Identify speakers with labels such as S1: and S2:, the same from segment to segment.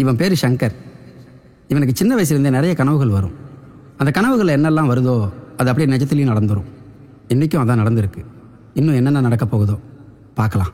S1: இவன் பேர் சங்கர். இவனுக்கு சின்ன வயசுலேருந்தே நிறைய கனவுகள் வரும். அந்த கனவுகள் என்னெல்லாம் வருதோ அது அப்படியே நிஜத்துலேயும் நடந்துடும். இன்றைக்கும் அதான் நடந்திருக்கு. இன்னும் என்னென்ன நடக்க போகுதோ பார்க்கலாம்.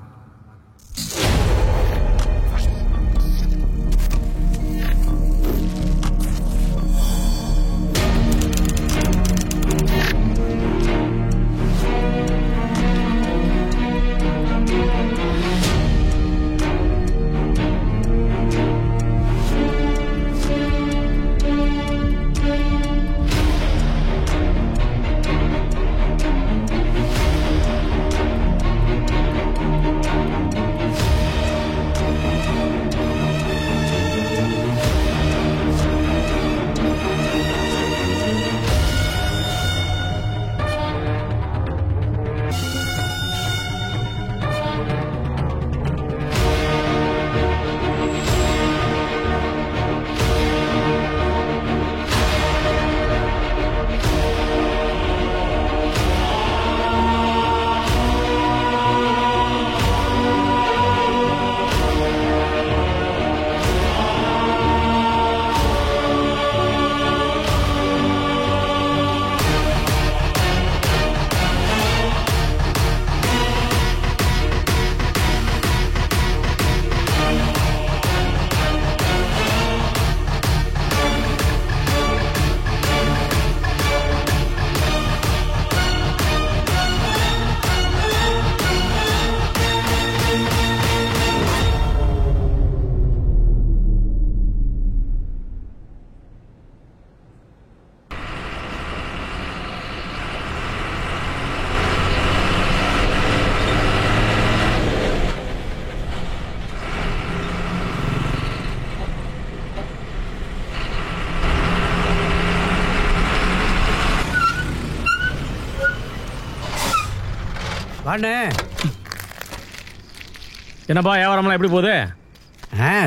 S2: என்னப்பா வியாபாரம்லாம் எப்படி போகுது?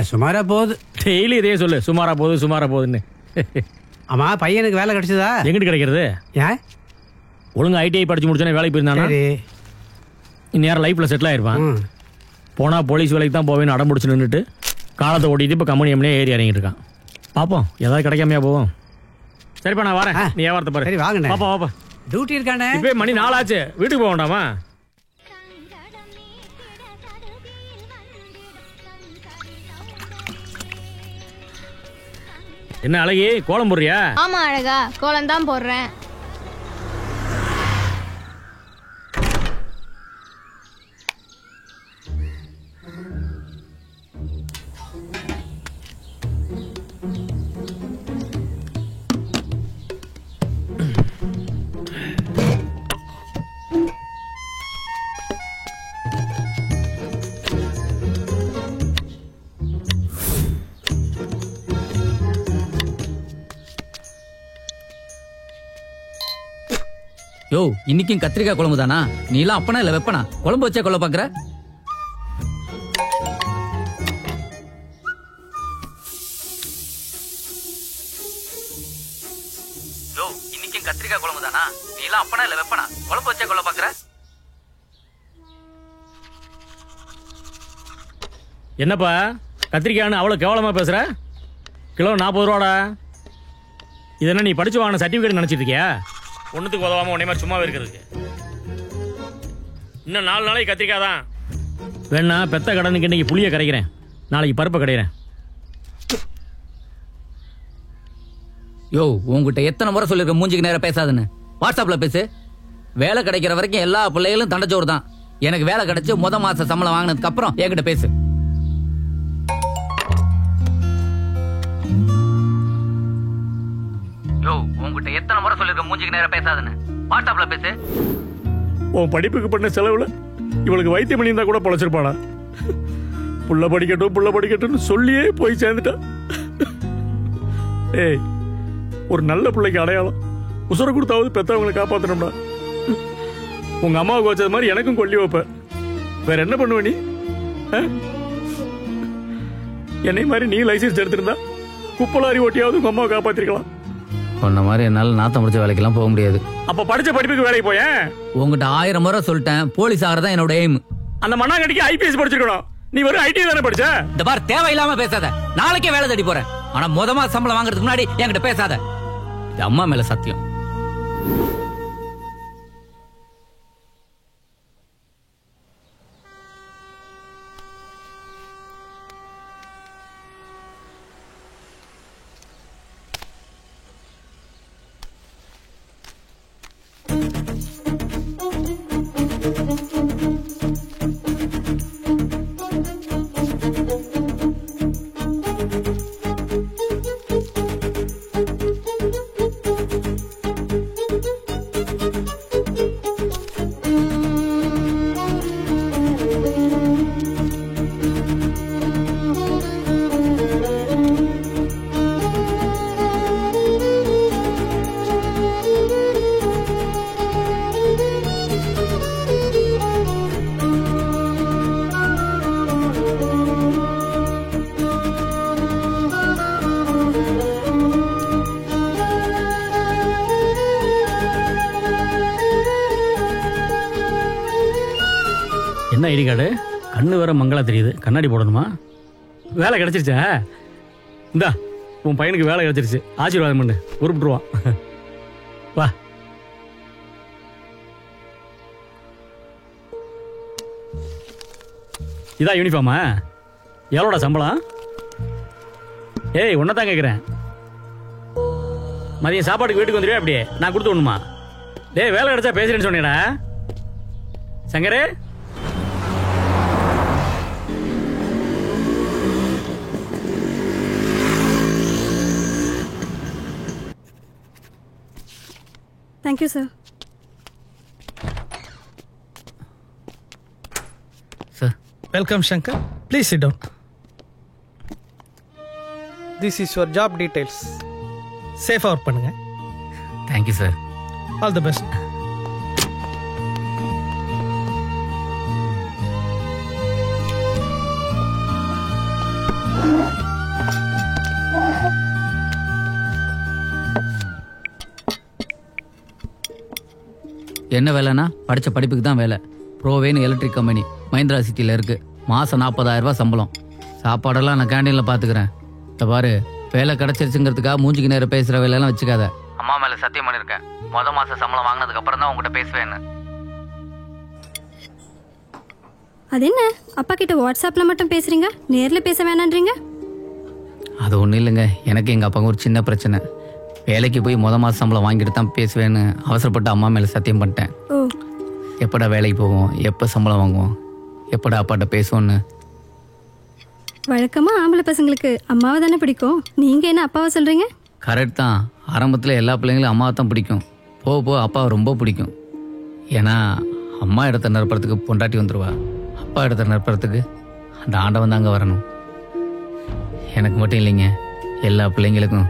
S3: சுமாரா போகுது.
S2: டெய்லி இதே சொல்லு, சுமாரா போகுது சுமாரா போகுதுன்னு.
S3: ஆமா, பையனுக்கு வேலை கிடைச்சதா?
S2: எங்கிட்டு கிடைக்கிறது?
S3: ஏன்
S2: ஒழுங்கா ஐடிஐ படிச்சு முடிச்சோன்னே வேலைக்கு போயிருந்தானா இந்நேரம் லைஃப்ல செட்டில் ஆயிருப்பான். போனா போலீஸ் வேலைக்கு தான் போவேன்னு அடம் முடிச்சு நின்றுட்டு காலத்தை ஓட்டிட்டு இப்போ கம்பெனி எம்னே ஏறி இறங்கிட்டு இருக்கான். பார்ப்போம் ஏதாவது கிடைக்காமையா போவோம். சரிப்பா நான் வரேன், நீ வியாபாரத்தை பாரு.
S3: சரி வாங்க.
S2: பாப்பா வாப்பா,
S3: டியூட்டி இருக்கானே.
S2: இப்போ மணி 4 ஆச்சு, வீட்டுக்கு போக வேண்டாமா? என்ன அழகி, கோலம் போடுறியா?
S4: ஆமா அழகா, கோலம் தான் போடுறேன்.
S5: யோ, இன்னைக்கும் கத்திரிக்காய் குழம்பு தானா? நீ எல்லாம் அப்பனா இல்ல வெப்பனா? குழம்பு வச்சா கொள்ள பாக்குற? யோ, இன்னைக்கும் கத்திரிக்காய் குழம்பு தானா? நீ எல்லாம் அப்பனா இல்ல வெப்பனா? குழம்பு வச்சா கொள்ள பாக்குற?
S2: என்னப்பா கத்திரிக்காய்னு அவ்வளவு கேவலமா பேசுற? கிலோ 40 ரூபாடா. இதென்ன நீ படிச்சு வாங்கின சர்டிபிகேட் நினைச்சிட்டு இருக்கியா? ஒன்றுத்துக்கு உதவாம உடனே மாதிரி சும்மாவே இருக்கிறதுக்கு. இன்னும் 4 நாளைக்கு கத்திரிக்காய் தான். வேணா பெத்த கடனுக்கு இன்னைக்கு புளியை கரைக்கிறேன், நாளைக்கு பருப்பை கடைகிறேன்.
S5: யோ, உங்ககிட்ட எத்தனை முறை சொல்லிருக்க மூஞ்சிக்கு நேரம் பேசாதுன்னு? வாட்ஸ்அப்ல பேசு. வேலை கிடைக்கிற வரைக்கும் எல்லா பிள்ளைகளும் தண்டச்சோறு தான். எனக்கு வேலை கிடைச்சு மாச சம்பளம் வாங்கினதுக்கு அப்புறம் என்கிட்ட பேசு. யோ, உங்ககிட்ட எத்தனை முறை சொல்லிருக்க மூஞ்சிக்கு நேரம் பேசாதுன்னு? வாட்ஸ்அப்ல பேசு.
S2: உன் படிப்புக்கு பண்ண செலவுல இவளுக்கு வைத்தியம் பண்ணியிருந்தா கூட பொழைச்சிருப்பானா? புள்ள படிக்கட்டும் சொல்லியே போய் சேர்ந்துட்டா. ஏய், ஒரு நல்ல பிள்ளைக்கு அடையாளம் உசுர கொடுத்தாவது பெத்தவங்களை காப்பாற்றணும்டா. உங்க அம்மாவுக்கு வச்சது மாதிரி எனக்கும் கொல்லி வைப்ப. வேற என்ன பண்ணுவ நீ? என்னை மாதிரி நீ லைசன்ஸ் எடுத்திருந்தா குப்பலாரி ஓட்டியாவது உங்க அம்மாவை காப்பாத்திருக்கலாம்.
S5: உன்ன மாதிரி என்னால நாத்தம் முடிச்ச வேலைக்கெல்லாம் போக முடியாது.
S2: அப்ப படிச்ச படிப்புக்கு வேலைக்கு போயேன்.
S5: உங்ககிட்ட 1000 முறை சொல்லிட்டேன், போலீஸ் ஆகிறதா என்னோட எய்ம்.
S2: அந்த மண்ணாங்கட்டிக்கு IPS படிச்சிருக்கணும். நீ ஒரு ஐடி தானே படிச்ச?
S5: இந்த பார், தேவையில்லாம பேசாத. நாளைக்கே வேலை தேடி போறேன். ஆனா முத மாச சம்பளம் வாங்குறதுக்கு முன்னாடி என்கிட்ட பேசாத. இது அம்மா மேல சத்தியம்.
S2: என்ன ஐடி கார்டு? கண்ணு வேற மங்களா தெரியுது. கண்ணாடி போடணுமா? வேலை கிடைச்சிருச்சா? இந்தா உன் பையனுக்கு வேலை கிடைச்சிருச்சு. ஆசீர்வாதம் பண்ணு, உருப்பிட்டுருவான். வா. இதான் யூனிஃபார்மா? எவ்வளோட சம்பளம்? ஏய், ஒன்னதான் கேட்குறேன். மதியம் சாப்பாட்டுக்கு வீட்டுக்கு வந்துடுவே. அப்படியே நான் கொடுத்து விடணுமா? டேய், வேலை கிடைச்சா பேசுறேன்னு சொன்னேடா. சங்கரே,
S6: Thank you, sir.
S5: Sir.
S7: Welcome, Shankar. Please sit down. This is your job details. Safe work பண்ணுங்க.
S5: Thank you, sir.
S7: All the best.
S5: என்ன வேலைன்னா படித்த படிப்புக்கு தான் வேலை. ப்ரோவேன்னு எலக்ட்ரிக் கம்பெனி மஹிந்திரா சிட்டியில் இருக்குது. மாதம் 40,000 ரூபாய் சம்பளம். சாப்பாடெல்லாம் நான் கேண்டீனில் பார்த்துக்கிறேன். இந்த பாரு, வேலை கிடச்சிருச்சுங்கிறதுக்காக மூஞ்சிக்கு நேரம் பேசுகிற வேலையெல்லாம் வச்சுக்காத. அம்மா மேலே சத்தியம் பண்ணியிருக்கேன். மாதம் சம்பளம் வாங்கினதுக்கப்புறம் தான் உங்கள்கிட்ட பேசுவேன்னு.
S6: அது என்ன, அப்பா கிட்ட வாட்ஸ்அப்பில் மட்டும் பேசுறீங்க, நேரில் பேச வேணான்றீங்க?
S5: அது ஒன்றும் இல்லைங்க, எனக்கு எங்கள் அப்பாவுக்கு ஒரு சின்ன பிரச்சனை. வேலைக்கு போய் மாதம் சம்பளம் வாங்கிட்டு தான் பேசுவேன்னு அவசரப்பட்டு அம்மா மேலே சத்தியம் பண்ணிட்டேன். எப்படா வேலைக்கு போவோம், எப்போ சம்பளம் வாங்குவோம், எப்படா அப்பாட்ட பேசுவோன்னு.
S6: வழக்கமாக ஆம்பளை பசங்களுக்கு அம்மாவை தானே பிடிக்கும். நீங்கள் என்ன அப்பாவை சொல்கிறீங்க?
S5: கரெக்ட் தான். ஆரம்பத்தில் எல்லா பிள்ளைங்களும் அம்மாவை தான் பிடிக்கும். போக போக அப்பாவை ரொம்ப பிடிக்கும். ஏன்னா அம்மா இடத்த நிரப்புறதுக்கு பொண்டாட்டி வந்துடுவா, அப்பா இடத்த நிரப்புறதுக்கு அந்த ஆண்டவன் தாங்க வரணும். எனக்கு மட்டும் இல்லைங்க, எல்லா பிள்ளைங்களுக்கும்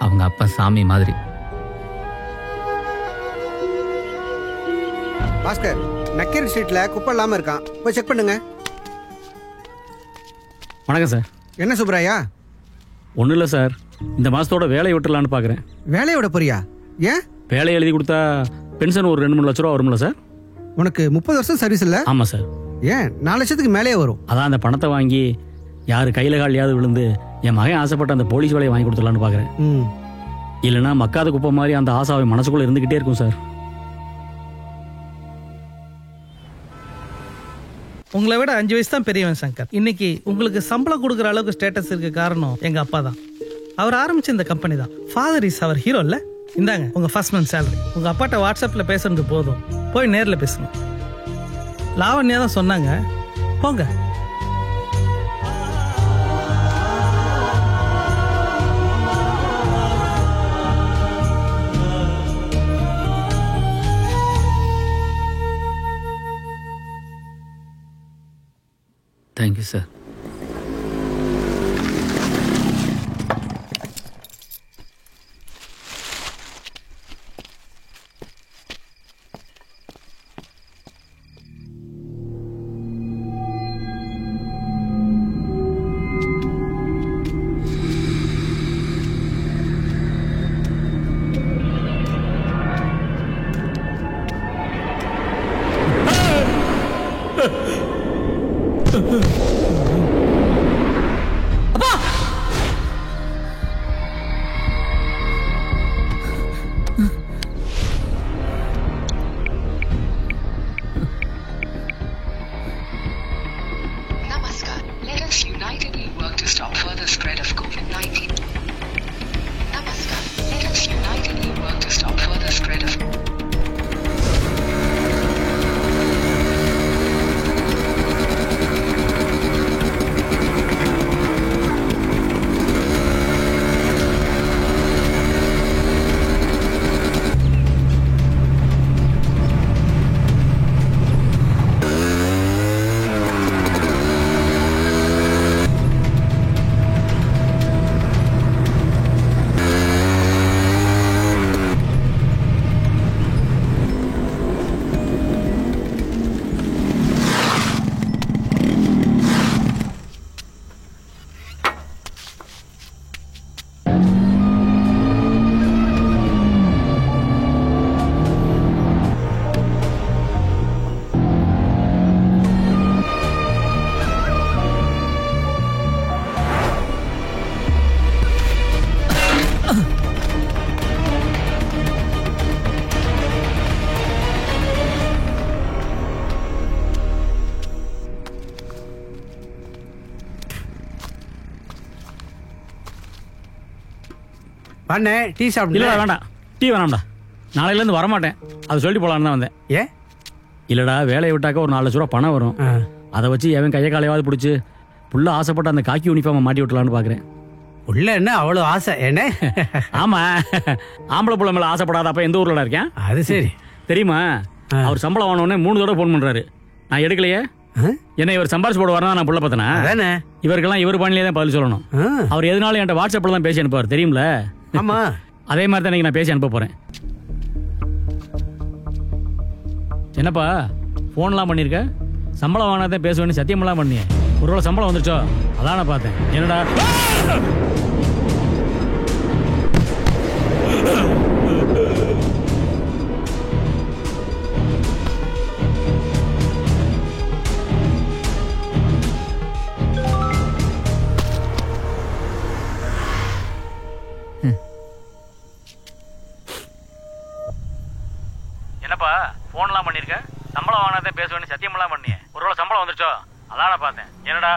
S5: அவங்க அப்பா சாமி மாதிரி.
S8: பாஸ்கர், நக்கீர் ஸ்ட்ரீட்ல குப்பை இல்லாம இருக்கான், போய் செக் பண்ணுங்க.
S2: வணக்கம் சார்.
S8: என்ன சுப்ராயா?
S2: ஒன்றும் இல்லை சார், இந்த மாதத்தோட வேலையை விட்டுலான்னு பார்க்குறேன்.
S8: வேலையை விட போறியா? ஏன்?
S2: வேலையை எழுதி கொடுத்தா பென்ஷன் ஒரு 2-3 லட்ச ரூபா வரும்ல சார்?
S8: உனக்கு 30 வருஷம் சர்வீஸ் இல்லை?
S2: ஆமாம் சார்.
S8: ஏன் 4 லட்சத்துக்கு மேலேயே வரும்.
S2: அதான் அந்த பணத்தை வாங்கி யார் கையில் காலியாவது விழுந்து என் மகன் ஆசைப்பட்ட அந்த போலீஸ் வேலையை வாங்கி கொடுத்துடலான்னு பார்க்குறேன். இல்லைன்னா மக்காத குப்பை மாதிரி அந்த ஆசாவை மனசுக்குள்ளே இருந்துக்கிட்டே இருக்கும் சார்.
S7: உங்களை விட 5 வயசு தான் பெரியவன் சங்கர். இன்னைக்கு உங்களுக்கு சம்பளம் கொடுக்குற அளவுக்கு ஸ்டேட்டஸ் இருக்க காரணம் எங்க அப்பா தான். அவர் ஆரம்பிச்ச இந்த கம்பெனி தான். ஃபாதர் இஸ் அவர் ஹீரோ இல்ல? இந்தாங்க உங்க ஃபர்ஸ்ட் மந்த் சேலரி. உங்க அப்பாட்ட வாட்ஸ்அப்ல பேசுறது போதும், போய் நேர்ல பேசுங்க. லாவண்யா தான் சொன்னாங்க, போங்க.
S5: Thank you sir.
S3: பண்ணே டீ
S2: இல்லை
S3: சாப்பிடல.
S2: வேண்டாம், டீ வேணாம்டா. நாளையிலேருந்து வரமாட்டேன். அது சொல்லிட்டு போகலான்னு தான் வந்தேன்.
S3: ஏன்?
S2: இல்லைடா, வேலையை விட்டாக்க ஒரு 4 லட்ச ரூபா பணம் வரும். அதை வச்சு எவன் கையை காலையாவது பிடிச்சி புள்ள ஆசைப்பட்டு அந்த காக்கி யூனிஃபார்மை மாட்டி விட்டலான்னு பார்க்குறேன்.
S3: உள்ள என்ன அவ்வளோ ஆசை என்ன?
S2: ஆமாம், ஆம்பளை புள்ள மேலே ஆசைப்படாத அப்போ எந்த ஊரில் இருக்கேன்?
S3: அது சரி.
S2: தெரியுமா, அவர் சம்பளம் வாங்கினோடனே 3 தடவை ஃபோன் பண்ணுறாரு. நான் எடுக்கலையே. என்ன இவர் சம்பாரிச்சு போட வரனா நான் புள்ள பார்த்தனா? இவருக்கெல்லாம் இவர் பண்ணிலே தான் பதில் சொல்லணும். அவர் எதனாலும் என்கிட்ட வாட்ஸ்அப்பில் தான் பேசி அனுப்புவார், தெரியுமில்ல?
S3: ஆமா, அதே
S2: மாதிரி தான் நான் பேசி அனுப்ப போகிறேன். என்னப்பா ஃபோன்லாம் பண்ணியிருக்க? சம்பளம் வாங்கினாதான் பேசுவேன்னு சத்தியமெல்லாம் பண்ணியே. ஒருவேளை சம்பளம் வந்துருச்சோ? அதான் நான் பார்த்தேன். என்னடா என்னப்பா ஃபோன்லாம் பண்ணியிருக்க? சம்பளம் வாங்கினாதான் பேசுவேன்னு சத்தியமெல்லாம் பண்ணியே. ஒருவேளை சம்பளம் வந்துருச்சோ? அதான் நான் பார்த்தேன். என்னடா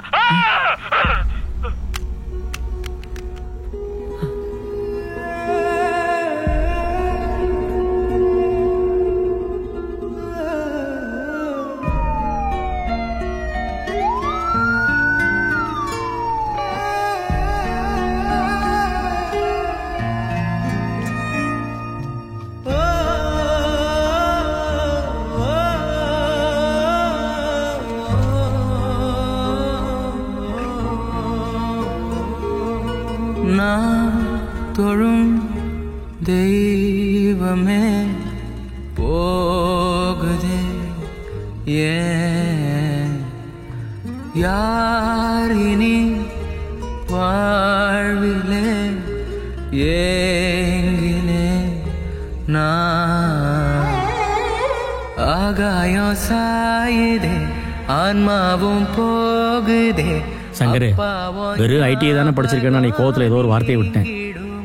S9: தொழும் தெய்வமே போகுதே ஏன் யாரினி வாழ்விலே ஏங்கினே நான் ஆகாயம் சாயுதே ஆன்மாவும் போகுதே.
S2: சங்கரு, வெறும் ஐடிஐ தானே படிச்சிருக்கேன்னா நீ கோவத்தில் ஏதோ ஒரு வார்த்தையை விட்டேன்.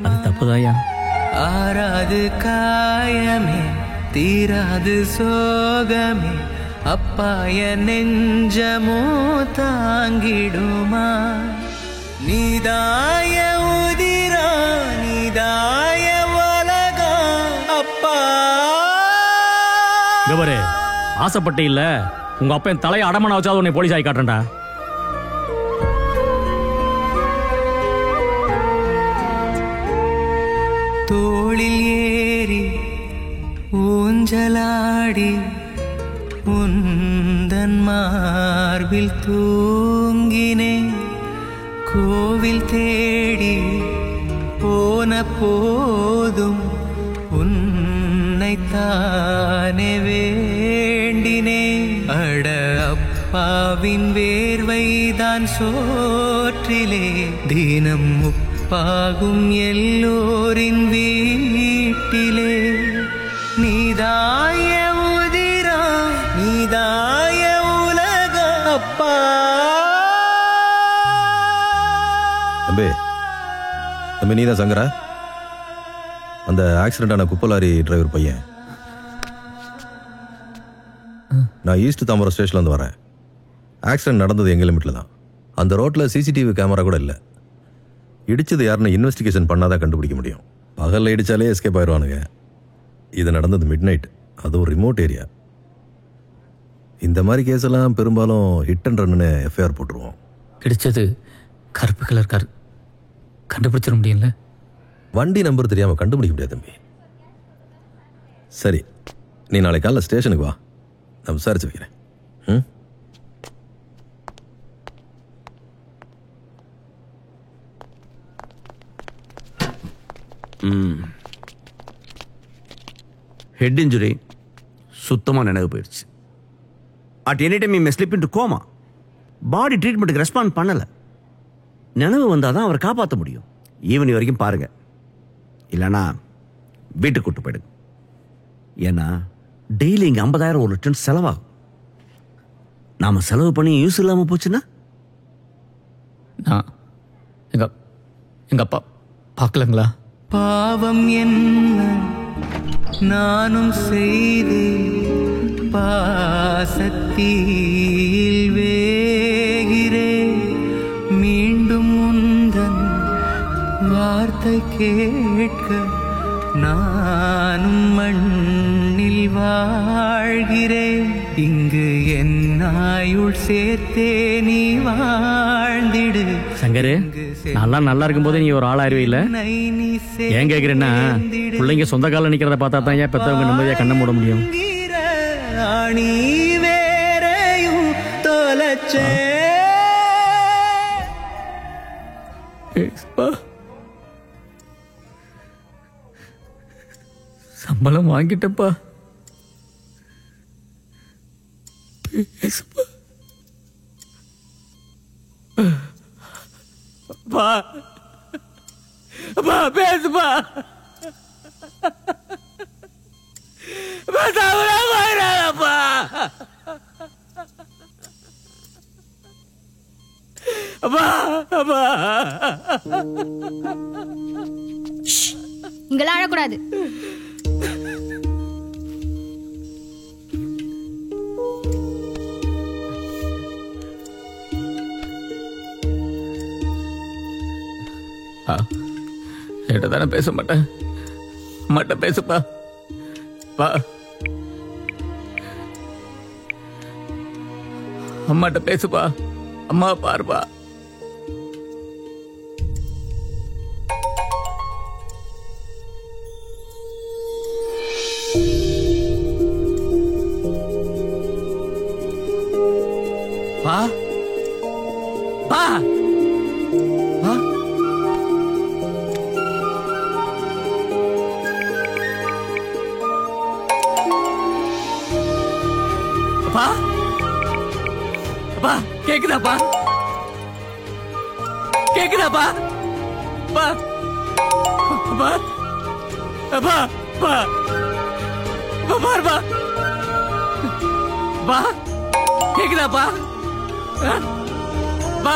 S2: அது தப்புதாயா?
S9: ஆறாது காயமே தீராது சோகமே அப்பாய நெஞ்சமோ தாங்கிடுமா? நீதாய உதிரா நீதாய உலகா அப்பா.
S2: கபரே, ஆசைப்பட்டு இல்ல உங்க அப்பா என் தலையை அடமான வச்சாவது உன்னை போலீஸ் ஆகி காட்டுறேன்டா.
S9: தோளில் ஏறி ஊஞ்சலாடி உந்தன் மார்பில் தூங்கினே. கோவில் தேடி போன போதும் உன்னைத்தானே வேண்டினே. அட அப்பாவின் வேர்வைதான் சோற்றிலே தினம் பாகும் எல்லோரின் வீட்டிலே. நீதாய உதிரா நீதாய உலக அப்பா.
S10: தம்பி தம்பி, நீதான் சங்கரா? அந்த ஆக்சிடென்ட் ஆன குப்பலாரி டிரைவர் பையன். நான் ஈஸ்ட் தாம்பரம் ஸ்டேஷன்ல இருந்து வரேன். ஆக்சிடென்ட் நடந்தது எங்க லிமிட்ல தான். அந்த ரோட்ல சிசிடிவி கேமரா கூட இல்லை. இடிச்சது யாருன்னு இன்வெஸ்டிகேஷன் பண்ணாதான் கண்டுபிடிக்க முடியும். பகலில் இடிச்சாலே எஸ்கேப் ஆயிடுவானுங்க. இது நடந்தது மிட் நைட், அதுவும் ரிமோட் ஏரியா. இந்த மாதிரி கேஸ் எல்லாம் பெரும்பாலும் ஹிட் அண்ட் ரன்னு எஃப்ஐஆர் போட்டுருவோம்.
S5: இடிச்சது கருப்பு கலர் கார், கண்டுபிடிச்சிட முடியல.
S10: வண்டி நம்பர் தெரியாம கண்டுபிடிக்க முடியாது தம்பி. சரி, நீ நாளைக்கு காலைல ஸ்டேஷனுக்கு வா, நான் விசாரிச்சு வைக்கிறேன்.
S11: ஹெட் இன்ஜுரி, சுத்தமாக நினைவு போயிடுச்சு. At any time may slip into coma. Body ட்ரீட்மெண்ட்டுக்கு ரெஸ்பாண்ட் பண்ணலை. நினைவு வந்தால் தான் அவரை காப்பாற்ற முடியும். ஈவினிங் வரைக்கும் பாருங்க, இல்லைன்னா வீட்டுக்கு கூட்டு போயிடுங்க. ஏன்னா டெய்லி இங்கே 50,000 ஒரு டன் செலவாகும். நாம் செலவு பண்ணி யூஸ் இல்லாமல் போச்சுன்னா
S5: எங்க அப்பா பார்க்கலங்களா?
S9: பாவம் என்ன நானும் செய்து பாசத்தில் வேகிறேன். மீண்டும் உந்தன் வார்த்தை வார்த்தை கேட்க நானும் மண்ணில் வாழ்கிறேன். இங்கு என் ஆயுள் சேர்த்தே நீ வாழ்ந்திடு.
S2: சங்கரு, நான் நல்லா இருக்கும் போதே நீ ஒரு ஆளாயிருவே இல்ல. ஏன் கேக்குறேன்னா, பிள்ளைங்க சொந்த கால நிக்கிறத பார்த்தா தான் ஏன் பெத்தவங்க நிம்மதியா கண்ண மூட முடியும்.
S9: நீ வேறையும் தொலைச்சே.
S5: சம்பளம் வாங்கிட்டப்பா.
S9: பேசுப்பா.
S4: இங்கெல்லாம் அழக்கூடாது.
S5: என்கிட்ட தானே பேச மாட்டேன். அம்மாட்ட பேசுப்பா. பா, அம்மாட்ட பேசுப்பா. அம்மா பாருப்பா. பா பா பா, அப்பா கேக்குதாப்பா? கேக்குதாப்பா? பா பா பா பா பாருப்பா. பா கேக்குதாப்பா? பா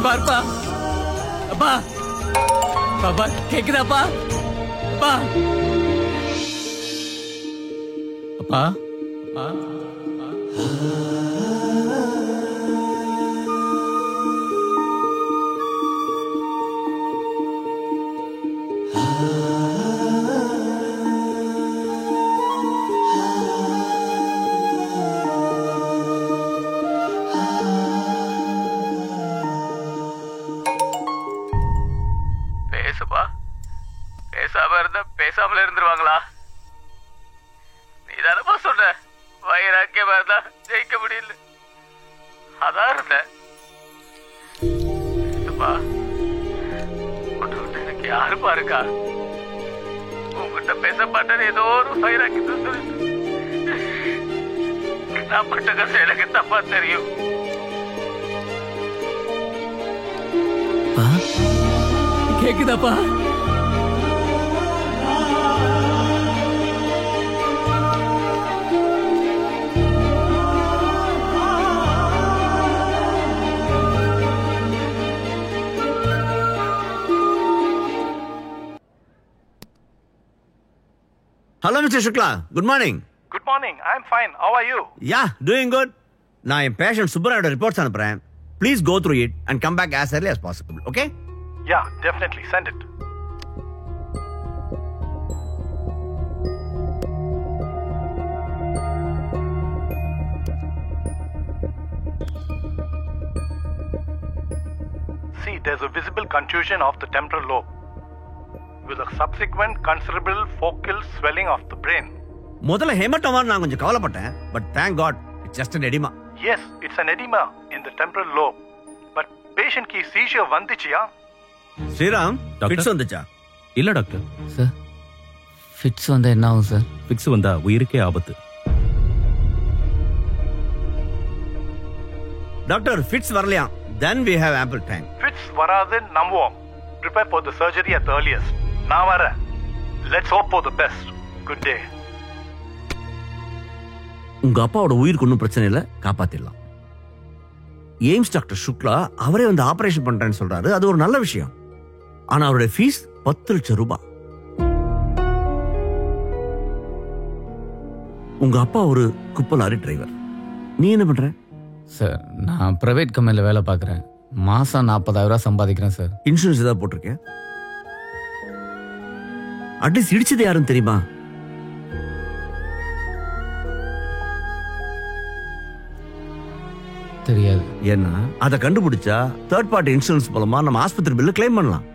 S5: பாருப்பா. அப்பா பாப்பா கேக்குதாப்பா? அப்பா அப்பா அப்பா பேசுப்பா. பேசாம இருந்தா பேசாமல இருந்துருவாங்களா? நீ தானப்பா சொல்ற வைராக்கியமா இருந்தா ஜெயிக்க முடியல. அதான் இருந்தேன். எனக்கு யாருப்பா இருக்கா? உங்ககிட்ட பேச மாட்டேன்னு ஏதோ ஒரு வைராக்கியத்தை சொல்லிட்டு நான் பட்ட கஷ்டம் எனக்கு தப்பா தெரியும். கேக்குதாப்பா?
S11: Hello, Mr. Shukla. Good morning.
S12: Good morning. I'm fine. How are you?
S11: Yeah, doing good. நான் என் பேஷண்ட் சுப்பராயோட ரிப்போர்ட்ஸ் அனுப்புறேன். Please go through it and come back as early as possible. Okay?
S12: Yeah, definitely. Send it. See, there's a visible contusion of the temporal lobe with a subsequent considerable focal swelling of the brain.
S11: முதல்ல haematoma நான் கொஞ்சம் கவலைப்பட்டேன். But thank God, it's just an edema.
S12: Yes, it's an edema in the temporal lobe. But patient ki seizure vandichiya?
S11: Sriram, fits வந்துச்சா?
S13: இல்ல doctor.
S5: Sir, fits வந்தா என்ன ஆகும் sir?
S13: Fits வந்தா உயிருக்கே ஆபத்து.
S11: டாக்டர், ஃபிட்ஸ் வரலையா? Then we have ample time.
S12: Fits varadhu namvom. Prepare for the surgery at the earliest. Na vara. Let's hope for the best. Good day.
S11: உங்க அப்பாவோட உயிருக்கு ஒன்றும் பிரச்சனை இல்லை, காப்பாத்திடலாம். எய்ம்ஸ் டாக்டர் சுக்லா அவரே வந்து ஆபரேஷன் பண்றேன்னு சொல்றாரு. அது ஒரு நல்ல விஷயம். ஆனா அவருடைய ஃபீஸ் 10 லட்சம் ரூபாய். உங்க அப்பா ஒரு குப்பை லாரி டிரைவர். நீ என்ன பண்ற?
S5: சார் நான் ப்ரைவேட் கம்பெனியில் வேலை பார்க்குறேன். மாதம் 40,000 சம்பாதிக்கிறேன் சார்.
S11: இன்சூரன்ஸ் ஏதாவது போட்டிருக்கேன்? அட்லீஸ்ட் இடிச்சது யாரும் தெரியுமா?
S5: தெரியாது.
S11: ஏன்னா அதை கண்டுபிடிச்சா தேர்ட் பார்ட்டி இன்சூரன்ஸ் மூலமா நம்ம ஆஸ்பத்திரி பில்லு கிளைம் பண்ணலாம்.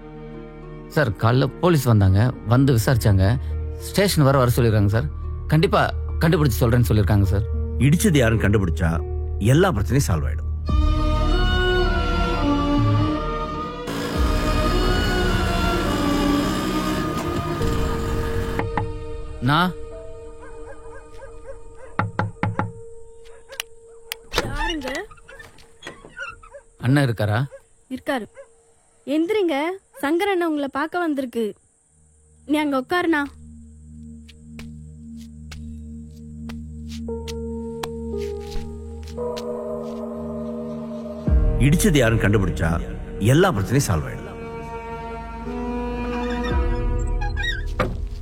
S5: சார் காலைல போலீஸ் வந்தாங்க, வந்து விசாரிச்சாங்க, ஸ்டேஷன் வர சொல்லியிருக்காங்க சார். கண்டிப்பா கண்டுபிடிச்சு சொல்றேன்னு சொல்லியிருக்காங்க சார்.
S11: இடிச்சது யாரும் கண்டுபிடிச்சா எல்லா பிரச்சனையும் சால்வ் ஆயிடும்.
S5: நான்
S6: யாருங்க?
S5: அண்ணன் இருக்காரா?
S6: இருக்காரு. எந்திரிங்க, சங்கர் அண்ணன் உங்களை பார்க்க வந்திருக்கு. நீ அங்க உட்காருண்ணா.
S11: இடிச்சது யாரும் கண்டுபிடிச்சா எல்லா பிரச்சனையும் சால்வ் ஆயிடும்.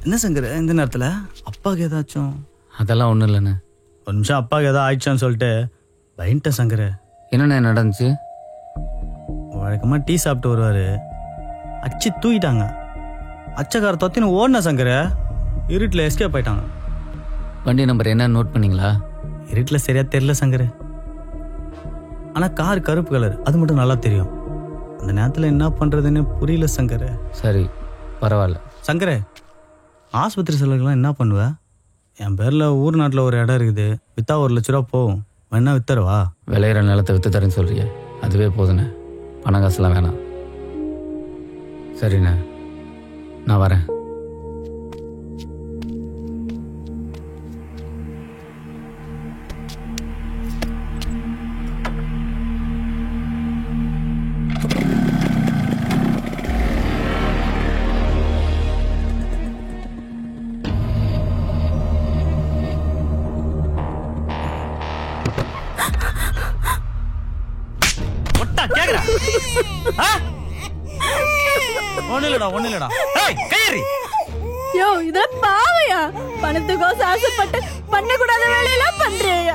S14: என்ன சங்கர் இந்த நேரத்தில் அப்பாவுக்கு ஏதாச்சும்?
S5: அதெல்லாம் ஒன்றும் இல்லைண்ணே.
S14: ஒரு நிமிஷம் அப்பாவுக்கு ஏதோ ஆயிடுச்சான்னு சொல்லிட்டு பயன்ட்டேன் சங்கர்.
S5: என்னண்ணே நடந்துச்சு?
S14: வழக்கமாக டீ சாப்பிட்டு வருவார், அச்சு தூக்கிட்டாங்க. அச்சக்கார தொத்தின்னு ஓடின சங்கர், இருட்டில் எஸ்கேப் ஆயிட்டாங்க.
S5: வண்டி நம்பர் என்ன நோட் பண்ணீங்களா?
S14: இருட்டில் சரியா தெரியல சங்கர், ஆனால் கார் கருப்பு கலர், அது மட்டும் நல்லா தெரியும். அந்த நேரத்தில் என்ன பண்ணுறதுன்னு புரியல சங்கர்.
S5: சரி பரவாயில்ல.
S14: சங்கர், ஆஸ்பத்திரி செலவுக்கெல்லாம் என்ன பண்ணுவேன்? என் பேரில் ஊர் நாட்டில் ஒரு இடம் இருக்குது, விற்றா 1 லட்ச ரூபா போகும். வேணா வித்தரவா?
S5: விளையிற நிலத்தை விற்று தரேன்னு சொல்றியே, அதுவே போதுண்ணே. பணம் காசுலாம் வேணாம். சரிண்ணே, நான் வரேன்.
S14: ஒண்ணு இல்லடா.
S6: யோ, இதெல்லாம் பாவையா? பணத்துக்கோசம் ஆசைப்பட்டு பண்ணக்கூடாத வேலையெல்லாம் பண்றியா?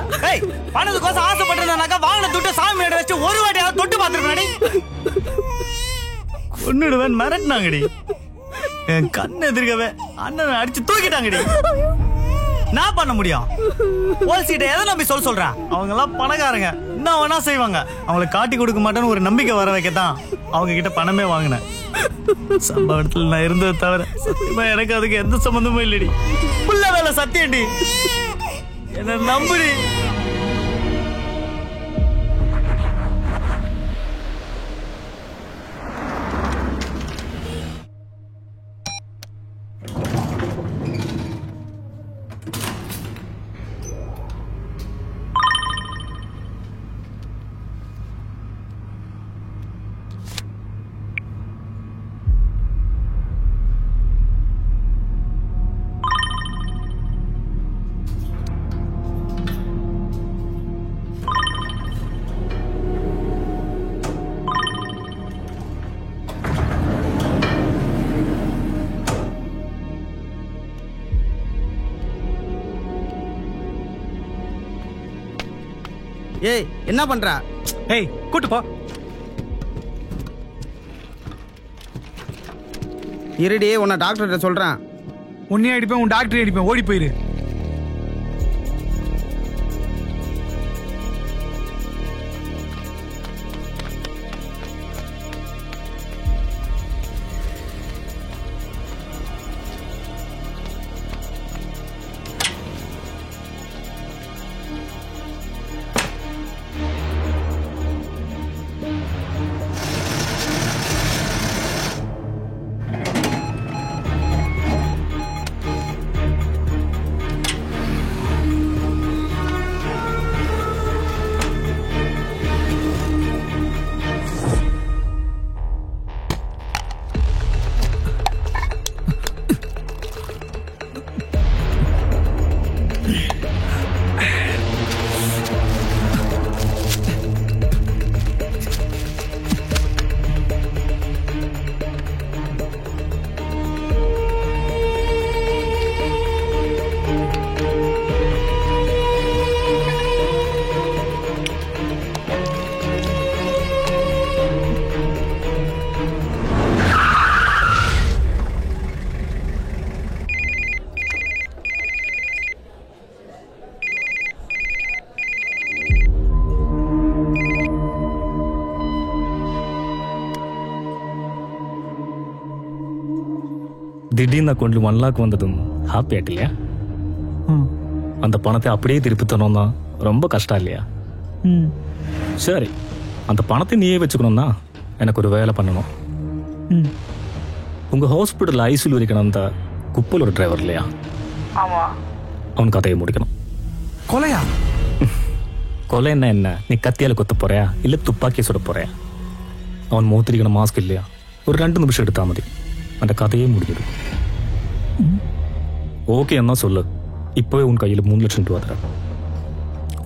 S14: பணத்துக்கோசம் ஆசைப்பட்டிருந்தாக்கா வாங்கின துட்டு சாமி மேட வச்சு ஒரு வாட்டியாவது தொட்டு பார்த்துருக்கடி. கொன்னுடுவேன் மிரட்டினாங்கடி. என் கண்ணு எதிர்க்கவே அண்ணன் அடிச்சு தூக்கிட்டாங்கடி. நான் பண்ண முடியும்? போலீஸ்கிட்ட எதை நம்பி சொல்றேன்? அவங்க எல்லாம் பணக்காரங்க, என்ன வேணா செய்வாங்க. அவங்களை காட்டி கொடுக்க மாட்டேன்னு ஒரு நம்பிக்கை வர வைக்கத்தான் அவங்க கிட்ட பணமே வாங்கினேன். சம்பவ இடத்துல நான் இருந்ததை தவிர சத்தியமா எனக்கு அதுக்கு எந்த சம்பந்தமும் இல்லடி. புள்ள வேலை சத்தியண்டி, என்ன நம்புடி.
S1: ஏய் என்ன பண்ற?
S14: ஏய் கூட்டு போ.
S1: இருடி, உன்னை டாக்டர்கிட்ட சொல்றேன்.
S15: உன்னையே அடிப்பேன், உன் டாக்டரே அடிப்பேன், ஓடி போயிரு.
S16: திடீர்னு அக்கௌண்ட்ல 1 lakh வந்ததும் ஹாப்பி ஆயிட்டு இல்லையா? அந்த பணத்தை அப்படியே திருப்பி தரணும்னா ரொம்ப கஷ்டம் இல்லையா? சரி, அந்த பணத்தை நீயே வச்சுக்கணும்னா எனக்கு ஒரு வேலை பண்ணணும். உங்க ஹாஸ்பிட்டல் ஐசியூ வரைக்கும் அந்த குப்பலோட டிரைவர் இல்லையா?
S7: ஆமா.
S16: அவன் கதையை முடிக்கணும்.
S7: கொலையா?
S16: கொலைன்னா என்ன? நீ கத்தியால கொத்த போறியா இல்ல துப்பாக்கியை சுட போறியா? அவன் மூத்திரிக்கணும் மாஸ்க் இல்லையா? ஒரு 2 நிமிஷம் எடுத்தா மதி அந்த கதையே முடிஞ்சிடும். ஓகே என்ன சொல்லு, இப்பவே உன் கையில் 3 லட்சம் ரூபா தர.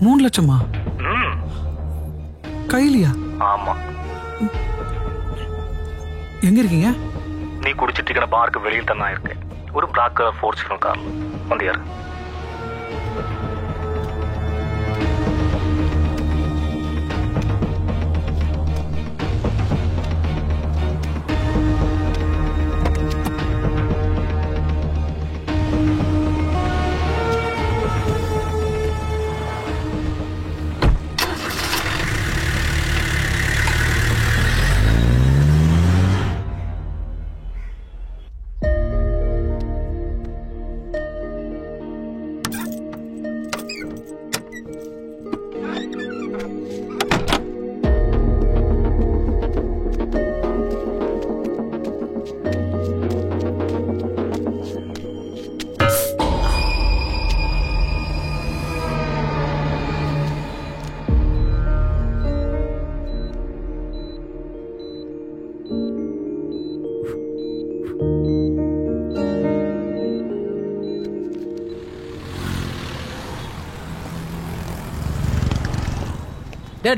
S7: 3 லட்சமா? கையிலியா?
S16: ஆமா.
S7: எங்க இருக்கீங்க?
S16: நீ குடிச்சிட்டு இருக்கிற பார்க்கு வெளியில் தான் இருக்கேன். ஒரு பிளாக் ஃபார்ச்சுனர் கார்ல வந்து யாரு?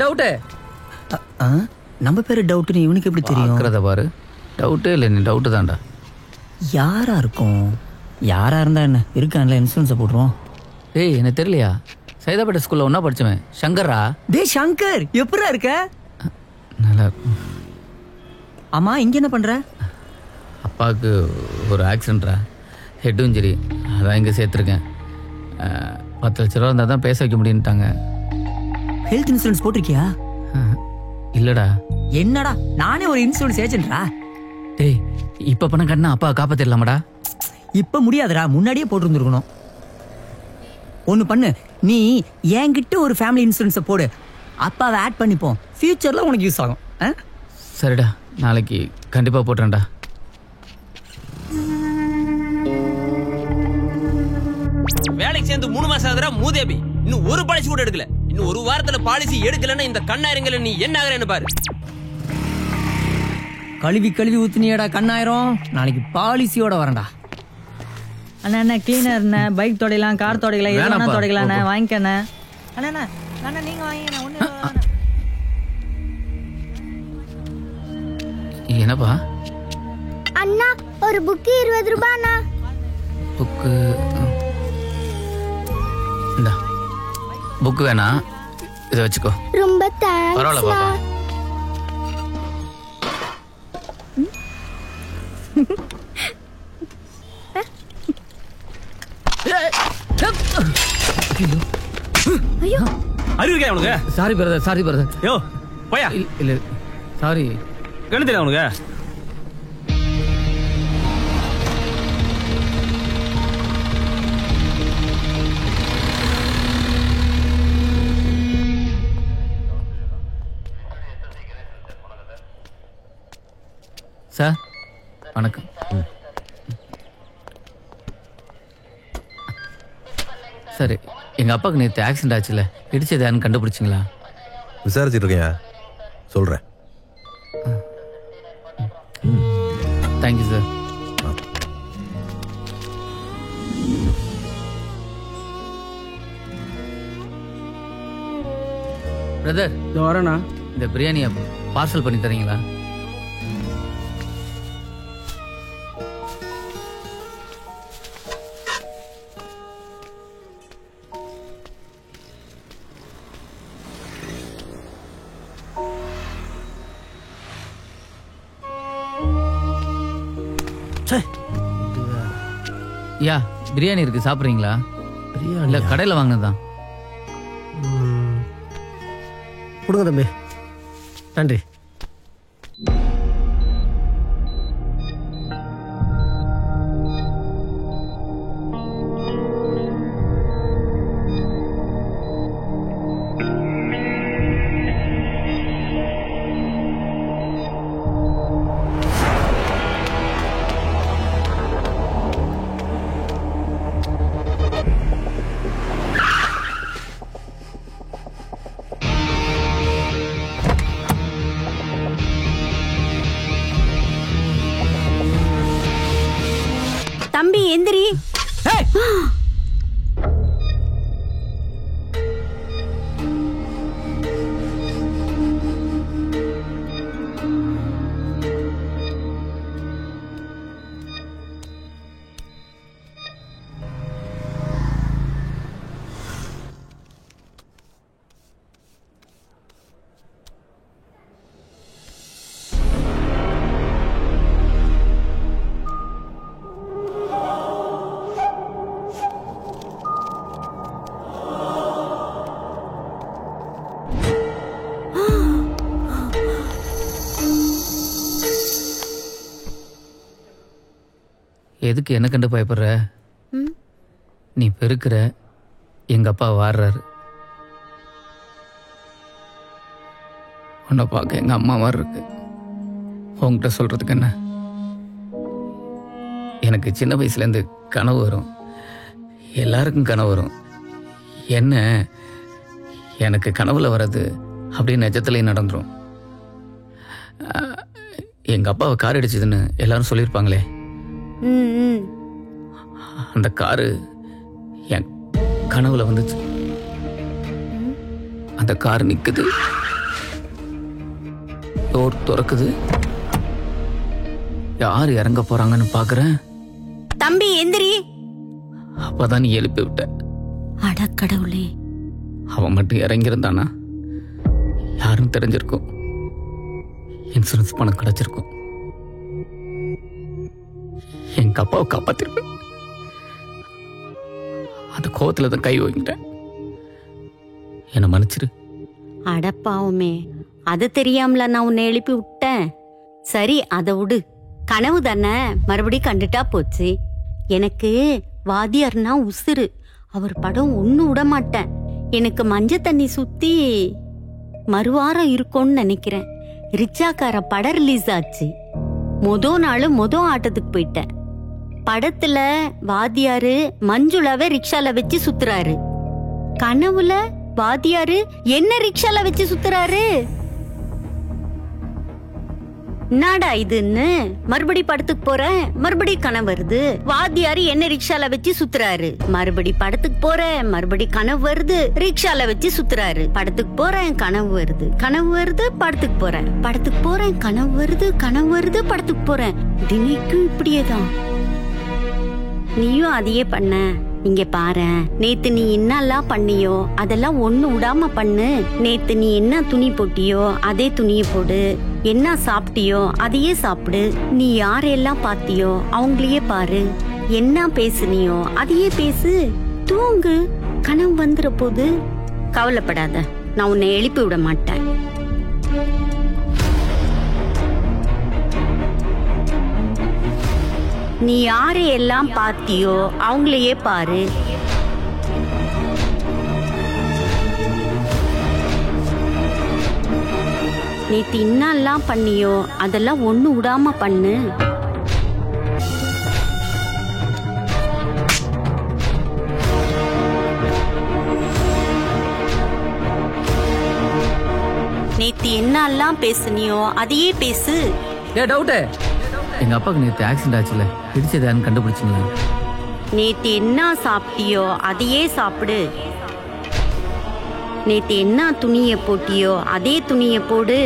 S5: டவுட்டு
S17: நம்ம பேரு டவுட்னு இவனுக்கு எப்படி தெரியும்?
S5: பார்க்கறத பாரு. டவுட்டே இல்லை, நீ டவுட்டு தான்டா.
S17: யாரா இருக்கும்? யாரா இருந்தா என்ன, இருக்கான்ல இன்சூரன்ஸை போட்டுருவோம்.
S5: டேய் எனக்கு தெரியலையா? சைதாப்பேட்டை ஸ்கூல்ல ஒன்னா படிச்சவன் சங்கரா.
S17: டேய் சங்கர், எப்படா இருக்க?
S5: நல்லா.
S17: ஆமா, இங்க என்ன பண்ற?
S5: அப்பாவுக்கு ஒரு ஆக்சிடென்ட்ரா, ஹெட் இன்ஜுரி, அதான் இங்கே சேர்த்துருக்கேன். 10 லட்ச ரூபா இருந்தால் தான் பேச வைக்க முடியுன்ட்டாங்க.
S17: Health insurance போட்டிருக்கியா?
S5: இல்லடா.
S17: என்னடா, நானே ஒரு இன்சூரன்ஸ் ஏஜென்ட்ரா.
S5: டேய் இப்போ பணம் கட்டினா அப்பா காப்பாத்திடலாமாடா?
S17: இப்ப முடியாதுடா, முன்னாடியே போட்டிருந்துருக்கணும். ஒன்று பண்ணு, நீ என்கிட்ட ஒரு ஃபேமிலி இன்சூரன்ஸை போடு, அப்பாவை ஆட் பண்ணிப்போம், ஃபியூச்சரில் உனக்கு யூஸ் ஆகும்.
S5: சரிடா, நாளைக்கு கண்டிப்பாக போட்டுறேன்டா.
S18: வேலைக்கு சேர்ந்து 3 மாசம் ஆகுதுடா மூதேவி, இன்னும் ஒரு பாலிசி கூட எடுக்கல. இன்னும் ஒரு வாரத்துல பாலிசி எடுக்கலன்னா இந்த கண்ணாயிரங்கள நீ என்ன ஆகுறேன்னு பாரு.
S17: கழுவி கழுவி ஊத்துனியடா கண்ணாயிரம், நாளைக்கு பாலிசியோட வரேன்டா.
S19: அண்ணா என்ன கிளீனர், பைக் தொடையலாம், கார் தொடையலாம், எது வேணா தொடையலாம், வாங்கிக்கண்ணே. அண்ணா அண்ணா நீங்க வாங்கிக்கண்ணா. ஒண்ணு
S5: என்னப்பா?
S20: அண்ணா ஒரு புக்கு 20 ரூபாய்ண்ணா.
S5: புக்கு இந்தா. புக்கு வேணா, இதை வச்சுக்கோ.
S20: ரொம்ப தேங்க்ஸ்.
S5: பரவாயில்ல பாப்பா.
S17: ஐயோ
S14: அறிவுக்கே உனக்கு?
S5: Sorry brother, sorry brother.
S14: யோ போயா.
S5: இல்ல சாரி.
S14: கண்ணு தெரியல உனக்கு?
S5: சார் வணக்கம். சரி, எங்க அப்பாவுக்கு நேற்று ஆக்சிடென்ட் ஆச்சுல, இடிச்சது யாருன்னு கண்டுபிடிச்சிங்களா?
S10: விசாரிச்சுட்டு இருக்கேன், சொல்றேன்.
S5: Thank you sir. பிரதர்
S1: வரேண்ணா.
S5: இந்த பிரியாணியை பார்சல் பண்ணி தரீங்களா? யா பிரியாணி இருக்கு, சாப்பிட்றீங்களா? இல்ல கடையில் வாங்கினதுதான்.
S21: கொடுங்க தம்பி, நன்றி.
S5: எதுக்கு என்ன கண்டு பயப்படுற? நீ பெருக்கிற, எங்க அப்பா வாடுறாரு. உன்னை பார்க்க எங்க அம்மா மாதிரி இருக்கு. உங்ககிட்ட சொல்றதுக்கு என்ன? எனக்கு சின்ன வயசுலேருந்து கனவு வரும். எல்லாருக்கும் கனவு வரும். என்ன எனக்கு கனவுல வர்றது அப்படியே நிஜத்துலேயும் நடந்துரும். எங்க அப்பாவை கார் அடிச்சதுன்னு எல்லாரும் சொல்லியிருப்பாங்களே, அந்த காரு என் கனவுல வந்துச்சு. அந்த கார் நிக்குது, டோர் திறக்குது, யார் இறங்க போறாங்கன்னு பாக்குறேன்.
S8: தம்பி எந்திரி.
S5: அப்பதான் நீ எழுப்பி விட்ட.
S8: அடக்கடவுளே,
S5: அவன் மட்டும் இறங்கியிருந்தானா யாரும் தெரிஞ்சிருக்கும், இன்சூரன்ஸ் பணம் கிடைச்சிருக்கும், எங்க அப்பாவை காப்பாத்திருப்பேன். அந்த கோவத்துல தான் கை வாங்கிட்டேன். என்ன மன்னிச்சிரு.
S8: அடப்பாவுமே, அது தெரியாமல நான் உன்னை எழுப்பி விட்டேன். சரி, அதை விடு. கனவு தானே, மறுபடியும் கண்டுட்டா போச்சு. எனக்கு வாத்தியார்னா உசுறு. அவர் படம் ஒண்ணு விட மாட்டேன். எனக்கு மஞ்ச தண்ணி சுத்தி மறுவாரம் இருக்கும்னு நினைக்கிறேன். ரிச்சாக்கார படம் ரிலீஸ் ஆச்சு. நாள் ஆட்டத்துக்கு போயிட்டேன். படத்துல வாத்தியாரு மஞ்சுளாவே ரிக்ஷால வச்சு சுத்துறாரு. கனவுல வாத்தியாரு என்ன ரிக்ஷால வச்சு சுத்துறாரு. நாடா இதுன்னு மறுபடி படத்துக்கு போறேன், மறுபடி கனவு வருது. வாத்தியாரு என்ன ரிக்ஷால வச்சு சுத்துறாரு. மறுபடி படத்துக்கு போறேன், மறுபடி கனவு வருது, ரிக்ஷால வச்சு சுத்துறாரு. படத்துக்கு போறேன், கனவு வருது, கனவு வருது, படத்துக்கு போறேன், படத்துக்கு போறேன், கனவு வருது, கனவு வருது, படத்துக்கு போறேன். தினைக்கும் இப்படியேதான். நீயும் அதையே பண்ண. இங்க பாரு, நேத்து நீ என்னெல்லாம் பண்ணியோ அதெல்லாம் ஒண்ணு விடாம பண்ணு. நேத்து நீ என்ன துணி போட்டியோ அதே துணிய போடு. என்ன சாப்பிட்டியோ அதையே சாப்பிடு. நீ யாரெல்லாம் பாத்தியோ அவங்களையே பாரு. என்ன பேசுனியோ அதையே பேசு. தூங்கு, கனவு வந்துற போது. கவலைப்படாத, நான் உன்னை எழுப்பி விட மாட்டேன். நீ யாரையெல்லாம் பாத்தியோ அவங்களையே பாரு. நேத்து என்னெல்லாம் பண்ணியோ அதெல்லாம் ஒண்ணு விடாம பண்ணு. நேத்து என்னெல்லாம் பேசுனியோ அதையே பேசு.
S5: டவுட், எங்க அப்பாவுக்கு நேற்று ஆக்சிடென்ட் ஆச்சுல, இடிச்சது யாருன்னு கண்டுபிடிச்சிங்களா?
S8: நேத்து என்ன சாப்பிட்டியோ அதையே சாப்பிடு. நேத்து என்ன துணிய போட்டியோ அதே துணிய போடு.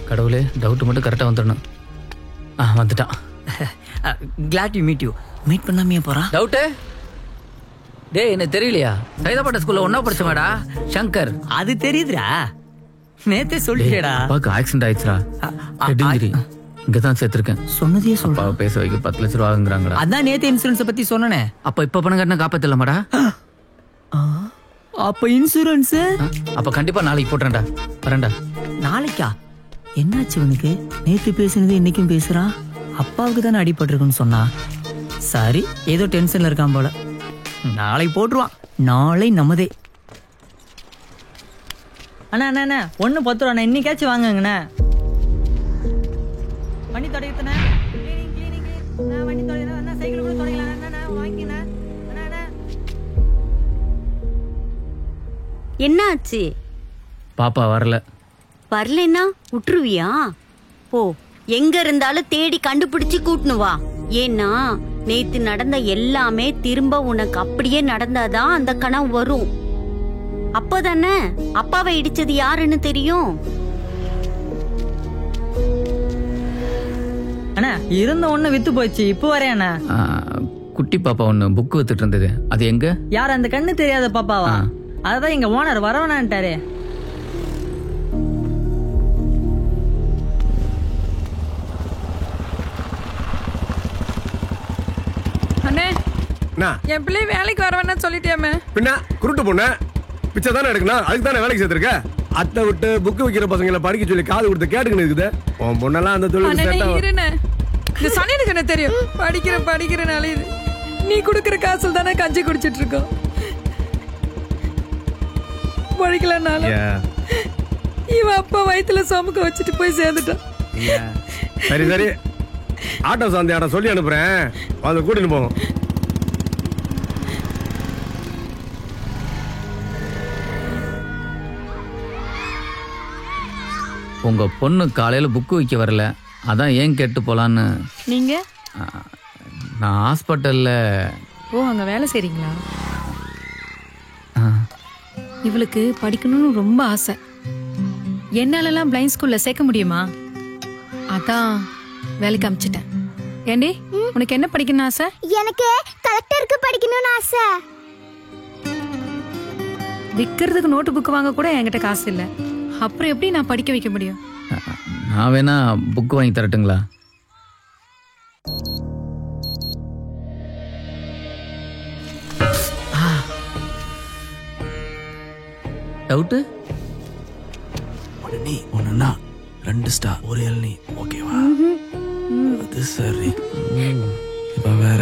S5: கடவுளே, டவுட் மட்டும் கரெக்டாக வந்துடணும். வந்துட்டான்.
S17: Glad you meet you. Meet பண்ணாமையே போறான்.
S5: டவுட்டு டே, என்ன தெரியலையா? சைதாப்பேட்டை ஸ்கூல்ல ஒன்னா படிச்சமாடா, சங்கர்.
S17: அது தெரியுதுடா, நேத்தே சொல்லிட்டேடா.
S5: அப்பாவுக்கு ஆக்சிடென்ட் ஆயிடுச்சுடா, ஹெட் இன்ஜுரி. இங்கதான் சேர்த்திருக்கேன்.
S17: சொன்னதே சொல்றா.
S5: பேச வைக்க 10 லட்சம் ரூபா வாங்குறாங்கடா.
S17: அதான் நேத்து இன்சூரன்ஸ் பத்தி சொன்னனே.
S5: அப்ப இப்ப பணம் கட்டினா காப்பாத்தலமாடா.
S17: அப்ப இன்சூரன்ஸ்
S5: அப்ப கண்டிப்பா நாளைக்கு போட்டுறேன்டா. வரேன்டா.
S17: நாளைக்கா? என்னாச்சு உனக்கு? நேத்து பேசுனது இன்னைக்கும் பேசுறான். அப்பாவுக்கு தானே அடிபட்டிருக்குன்னு சொன்னா. சரி, ஏதோ டென்ஷன்ல இருக்கான் போல. நாளை போட்டுருவான். நாளை நமதே.
S19: அண்ணா அண்ணா அண்ணா 1.10 ரூபா இன்னைக்காச்சும் வாங்குங்கண்ணா. வண்டி தொடங்கத்தண்ணா. வண்டி தொடங்க அண்ணா, சைக்கிள் கூட தொடங்கலாம் அண்ணா. வாங்கிக்கண்ணா.
S8: என்ன ஆச்சு?
S5: பாப்பா வரல.
S8: வரலன்னா விட்டுருவியா? போ, எங்க இருந்தாலும் தேடி கண்டுபிடிச்சு கூட்டணும் வா. ஏன்னா நேத்து நடந்த எல்லாமே திரும்ப உனக்கு அப்படியே நடந்தாதான் அந்த கனவு வரும். அப்பதானே அப்பாவை இடிச்சது யாருன்னு தெரியும்.
S19: அண்ணா இருந்த ஒண்ணு வித்து போச்சு, இப்போ வரேன் அண்ணா.
S5: குட்டி பாப்பா ஒன்று புக்கு வித்துட்டு இருந்தது, அது எங்க?
S19: யார் அந்த கண்ணு தெரியாத பாப்பாவா? அதான் எங்க ஓனர் வரவனான்ட்டாரே.
S3: அண்ணே என் பிள்ளை வேலைக்கு வரவேன்னு சொல்லிட்டேமே.
S22: பின்ன குருட்டு பொண்ணு பிச்சை தானே எடுக்கணும், அதுக்கு தானே வேலைக்கு சேர்த்திருக்க. அத்தை விட்டு புக்கு வைக்கிற பசங்களை படிக்க சொல்லி காது கொடுத்து கேட்டுக்கின்னு இருக்குது. உன் பொண்ணெல்லாம் அந்த தொழில்
S3: இருண்ணே, இந்த சனியனுக்கு என்ன தெரியும்? படிக்கிறனால இது நீ குடுக்கிற காசுல தானே கஞ்சி குடிச்சிட்டு இருக்கோம். படிக்கலனாலும் இவன் அப்பா வயிற்றுல சமுக்க வச்சுட்டு போய் சேர்ந்துட்டான்.
S22: சரி சரி, ஆட்டோ சாந்தி ஆட சொல்லி அனுப்புறேன், அதை கூட்டிட்டு போவோம்.
S5: உங்க பொண்ணு காலையில புக்கு வைக்க வரல, அதான் ஏன் கேட்டு போலான்னு.
S3: நீங்க?
S5: நான் ஹாஸ்பிட்டல்ல.
S3: ஓ, அங்க வேலை செய்றீங்களா? இவளுக்கு படிக்கணும்னு ரொம்ப ஆசை. என்னாலலாம் பிளைண்ட் ஸ்கூல்ல சேர்க்க முடியுமா? அதான் வேலைக்கு அமிச்சிட்டேன். ஏண்டி உனக்கு என்ன படிக்கணும்னு ஆசை?
S20: எனக்கு கலெக்டருக்கு படிக்கணும்னு ஆசை.
S3: விக்கிறதுக்கு நோட்டு புக் வாங்க கூட என்கிட்ட காசு இல்ல, அப்புறம் எப்படி நான் படிக்க வைக்க முடியும்?
S5: நான் வேணா புக் வாங்கி தரட்டுங்களா? டவுட்டு
S23: நீ ஒண்ணுன்னா 2 ஸ்டார் 1 இளநீ ஓகேவா? அது சரி. இப்ப வேற.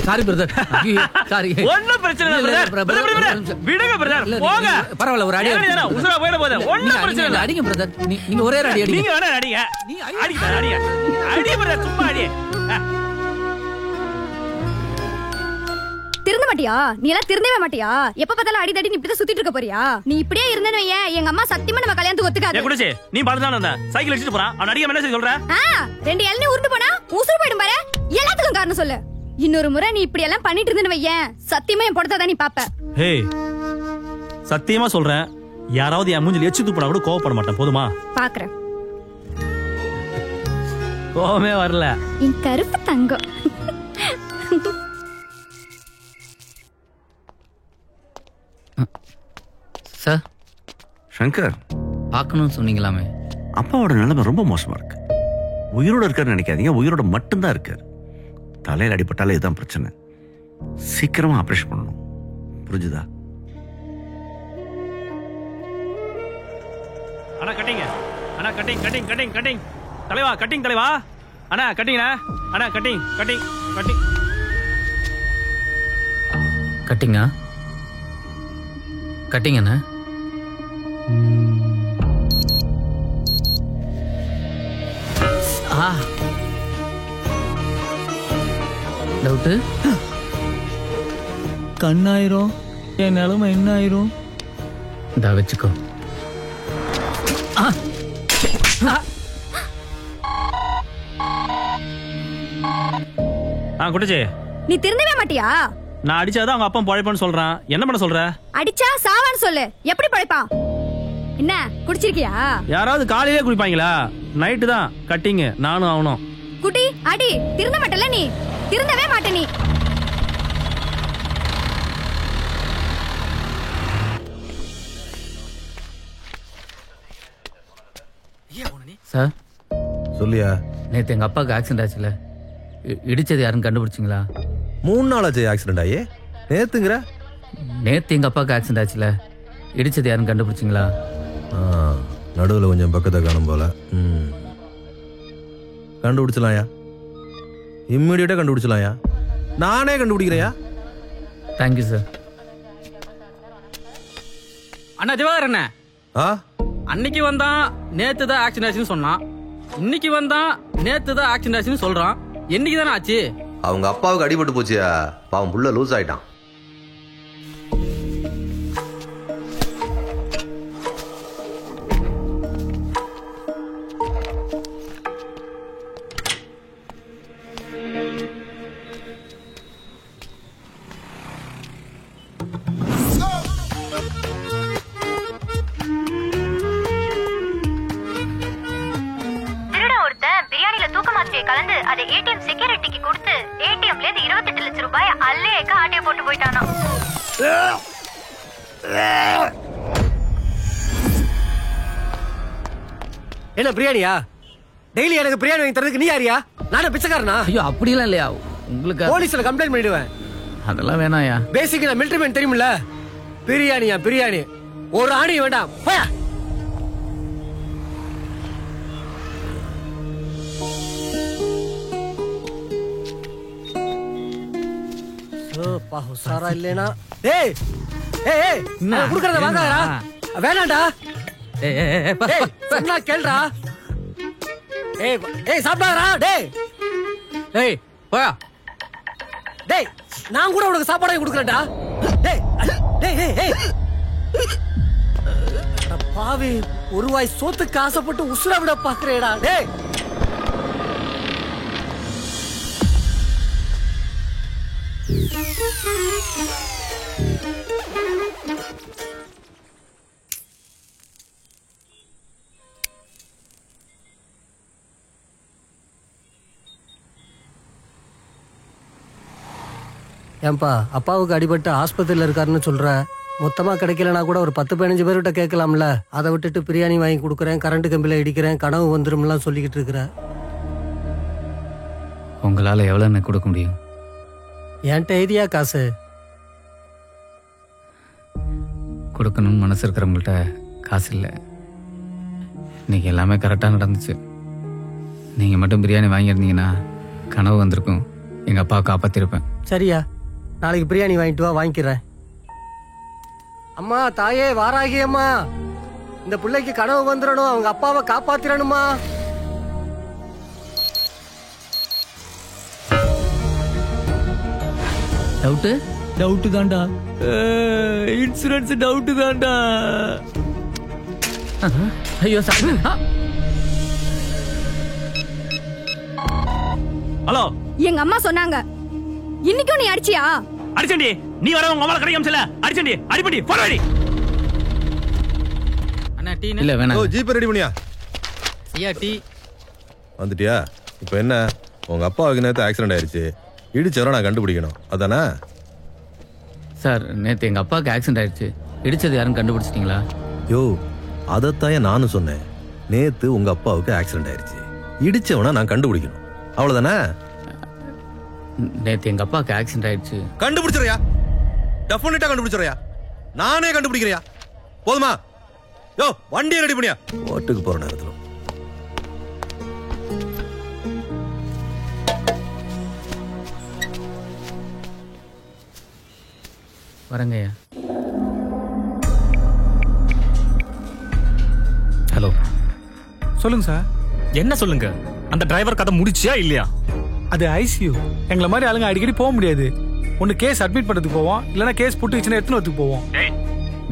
S5: Sorry brother, sorry.
S2: ஒண்ணும் பிரச்சனை இல்ல பிரதர், விடுங்க பிரதர், போங்க.
S5: பரவாயில்ல, ஒரு அடி
S2: உசுரா போயிட போகுது. ஒண்ணும் பிரச்சனை இல்ல,
S5: அடிங்க பிரதர். நீங்க ஒரே அடி அடிங்க.
S2: நீங்க வேணா அடிங்க. அடி பிரதர், சும்மா அடி.
S4: திருந்த மாட்டியா? நீ எல்லாம் திருந்தவே மாட்டியா? எப்ப பார்த்தாலும் அடி தடி நீ இப்படி சுத்திட்டு இருக்க போறியா? நீ இப்படியே இருந்தேன்னு வையே, எங்க அம்மா சத்தியமா நம்ம கல்யாணத்துக்கு ஒத்துக்காது.
S2: குடிச்சு நீ பாத்துதான் வந்த சைக்கிள் அடிச்சிட்டு போறான், அவன் அடிக்க என்ன சொல்ற?
S4: 2 இளநீ உருண்டு போனா உசுறு போயிடும் பாரு. எல்லாத்துக்கும் காரணம் சொல்லு. இன்னொரு முறை நீ இப்படி எல்லாம் பண்ணிட்டு இருந்தேன்னு வையே, சத்தியமா என் பொடத்தான் நீ பாப்ப.
S2: ஹே, சத்தியமா சொல்றேன், யாராவது என் மூஞ்சில எச்சி துப்புனா கூட கோவப்பட மாட்டேன், போதுமா?
S4: பாக்குறேன்.
S2: கோவமே வரல.
S4: என் கருப்பு தங்கம்.
S5: சார்,
S11: சங்கர்
S5: பார்க்கணும்னு சொன்னீங்களாமே.
S11: அப்பாவோட நிலைமை ரொம்ப மோசமா இருக்கு. உயிரோட இருக்காருன்னு நினைக்காதீங்க, உயிரோட மட்டும்தான் இருக்காரு. தலையில் அடிபட்டாலே இதுதான் பிரச்சனை. சீக்கிரமா ஆபரேஷன் பண்ணணும், புரிஞ்சுதா?
S2: அண்ணா கட்டிங்க, அண்ணா கட்டிங் கட்டிங் கட்டிங் கட்டிங் தலைவா, கட்டிங் தலைவா. அண்ணா கட்டிங்கண்ணா, அண்ணா கட்டிங் கட்டிங் கட்டிங்
S5: கட்டிங்கா? கட்டிங்கண்ணா. டவுட்டு
S17: கண்ணாயிரும், என் நிலைமை என்ன ஆயிரும்?
S5: இந்தா வச்சுக்கோ.
S2: குடிச்சு
S4: நீ திருந்தவே மாட்டியா?
S2: நான் அடிச்சாதான் அவங்க அப்பா பழைப்பான்னு சொல்றான், என்ன பண்ண சொல்ற?
S4: அடிச்சா சாவான்னு சொல்லு, எப்படி பழைப்பான்? என்ன குடிச்சிருக்கியா?
S2: யாராவது காலையிலே குடிப்பாங்களா? நைட்டு தான் கட்டிங்க, நானும் ஆகணும்.
S4: குட்டி அடி, திருந்த மாட்டல நீ, திருந்தவே மாட்ட நீ.
S5: சார்
S10: சொல்லியா?
S5: நேற்று எங்கள் அப்பாவுக்கு ஆக்சிடென்ட் ஆச்சுல, இடிச்சது யாருன்னு கண்டுபிடிச்சிங்களா?
S10: 3 நாள் ஆச்சு ஆக்சிடென்ட் ஆகி. நேத்துங்கிற?
S5: நேற்று எங்கள் அப்பாவுக்கு ஆக்சிடென்ட் ஆச்சுல, இடிச்சது யாருன்னு கண்டுபிடிச்சிங்களா?
S10: நடுவில் கொஞ்சம் பக்கத்தை காணும் போல. கண்டுபிடிச்சலாம்யா, இம்மிடியட்டா கண்டுபிடிச்சலாம்யா. நானே கண்டுபிடிக்கிறேயா.
S5: Thank you sir.
S1: அண்ணா திவாகர் அண்ணா, அன்னைக்கு வந்தான் நேத்து தான் ஆக்சிடென்ட் ஆச்சுன்னு சொன்னான், இன்னைக்கு வந்தான் நேத்து தான் ஆக்சிடென்ட் ஆச்சுன்னு சொல்றான். என்னைக்கு தானே ஆச்சு?
S10: அவங்க அப்பாவுக்கு அடிபட்டு போச்சியா, பாவம் புள்ள லூஸ் ஆயிட்டான்.
S9: ஆர்டிஐ கலந்து அதை ஏடிஎம் செக்யூரிட்டிக்கு கொடுத்து ஏடிஎம்ல இருந்து 28 லட்சம் ரூபாய் அல்லேக்க ஆர்டிஐ போட்டு போயிட்டானா.
S21: என்ன பிரியாணியா? டெய்லி எனக்கு பிரியாணி வாங்கி தரதுக்கு நீ யாரியா? நானும் பிச்சைக்காரனா?
S5: ஐயோ அப்படிலாம் இல்லையா உங்களுக்கு?
S21: போலீஸ்ல கம்ப்ளைண்ட் பண்ணிடுவேன்.
S5: அதெல்லாம் வேணாயா.
S21: பேசிக் நான் மிலிட்டரி மேன் தெரியுமில்ல? பிரியாணியா பிரியாணி ஒரு ஆணி வேண்டாம். போயா. சாரா இல்லேனா டேய் ஏய் ஏய் நான் குடுக்கறத வாங்கடா. வேணாம்டா. ஏய் சொன்னா கேளுடா. ஏய் ஏய் சாப்பிடாதடா. டேய் டேய் போயா. டேய் நான் கூட உனக்கு சாப்பாடு வாங்கி கொடுக்கறேன்டா. டேய் டேய் டேய் டேய் பாவி ஒரு வாய் சோத்துக்கு ஆசைப்பட்டு உசுர விட பாக்குறேடா. டேய் ஏன்பா அப்பாவுக்கு அடிபட்டு ஆஸ்பத்திரியில் இருக்காருன்னு சொல்ற. மொத்தமா கிடைக்கலனா கூட ஒரு 10-15 பேர்கிட்ட கேட்கலாம்ல. அதை விட்டுட்டு பிரியாணி வாங்கி கொடுக்குறேன், கரண்ட் கம்பில இடிக்கிறேன், கனவு வந்துரும்லாம் சொல்லிக்கிட்டு இருக்கிற.
S5: உங்களால எவ்வளவு கொடுக்க முடியும்?
S21: என்கிட்ட எழுதியா காசு
S5: கொடுக்கணும்னு மனசு இருக்கிறவங்கள்ட்ட காசு இல்லை. இன்னைக்கு எல்லாமே கரெக்டாக நடந்துச்சு. நீங்கள் மட்டும் பிரியாணி வாங்கியிருந்தீங்கன்னா கனவு வந்திருக்கும், எங்கள் அப்பாவை காப்பாற்றிருப்பேன்.
S21: சரியா, நாளைக்கு பிரியாணி வாங்கிட்டு வா, வாங்கிக்கிறேன். அம்மா தாயே வாராகி அம்மா, இந்த பிள்ளைக்கு கனவு வந்துடணும், அவங்க அப்பாவை காப்பாத்திரணுமா.
S5: டவுட்டு
S17: டவுட்டு தான்டா, இன்சூரன்ஸ் டவுட்டு தான்டா.
S5: ஐயோ சார்.
S2: ஹலோ,
S4: எங்க அம்மா சொன்னாங்க. இன்னைக்கும் நீ அடிச்சியா?
S2: அடிச்சண்டி, நீ வர உங்க அம்மால கிடைக்கும் சொல்ல. அடிச்சண்டி, அடிப்படி போறடி.
S5: அண்ணா டீ இல்ல வேணாம்.
S10: ஓ ஜிபே ரெடி பண்ணியா?
S5: ஐயா டீ
S10: வந்துட்டியா? இப்போ என்ன, உங்க அப்பாவுக்கு நேத்து ஆக்சிடென்ட் ஆயிருச்சு, இடிச்சவரை நான் கண்டுபிடிக்கணும், அதானே?
S5: சார் நேத்து எங்க அப்பாவுக்கு ஆக்சிடென்ட் ஆயிடுச்சு, இடிச்சது யாரும் கண்டுபிடிச்சிட்டீங்களா?
S10: யோ அதைத்தான் நானும் சொன்னேன். நேத்து உங்க அப்பாவுக்கு ஆக்சிடென்ட் ஆயிருச்சு, இடிச்சவனை நான் கண்டுபிடிக்கணும், அவ்வளவுதானே?
S5: நேத்து எங்க அப்பாவுக்கு ஆக்சிடென்ட் ஆயிடுச்சு.
S10: கண்டுபிடிச்சிருயா, டெஃபினட்டா கண்டுபிடிச்சிருயா, நானே கண்டுபிடிக்கிறியா? போதுமா? யோ வண்டியை ரெடி பண்ணியா, ஓட்டுக்கு போற நேரத்தில்.
S5: வரங்கய்யா.
S16: ஹலோ,
S15: சொல்லுங்க சார்.
S16: என்ன சொல்லுங்க? அந்த டிரைவர் கதை முடிச்சியா இல்லையா?
S15: அது ஐசியூ, எங்களை மாதிரி ஆளுங்க அடிக்கடி போக முடியாது. ஒன்னு கேஸ் அட்மிட் பண்ணதுக்கு போவோம், இல்லைன்னா கேஸ் போட்டு எடுத்துன்னு வரதுக்கு போவோம்.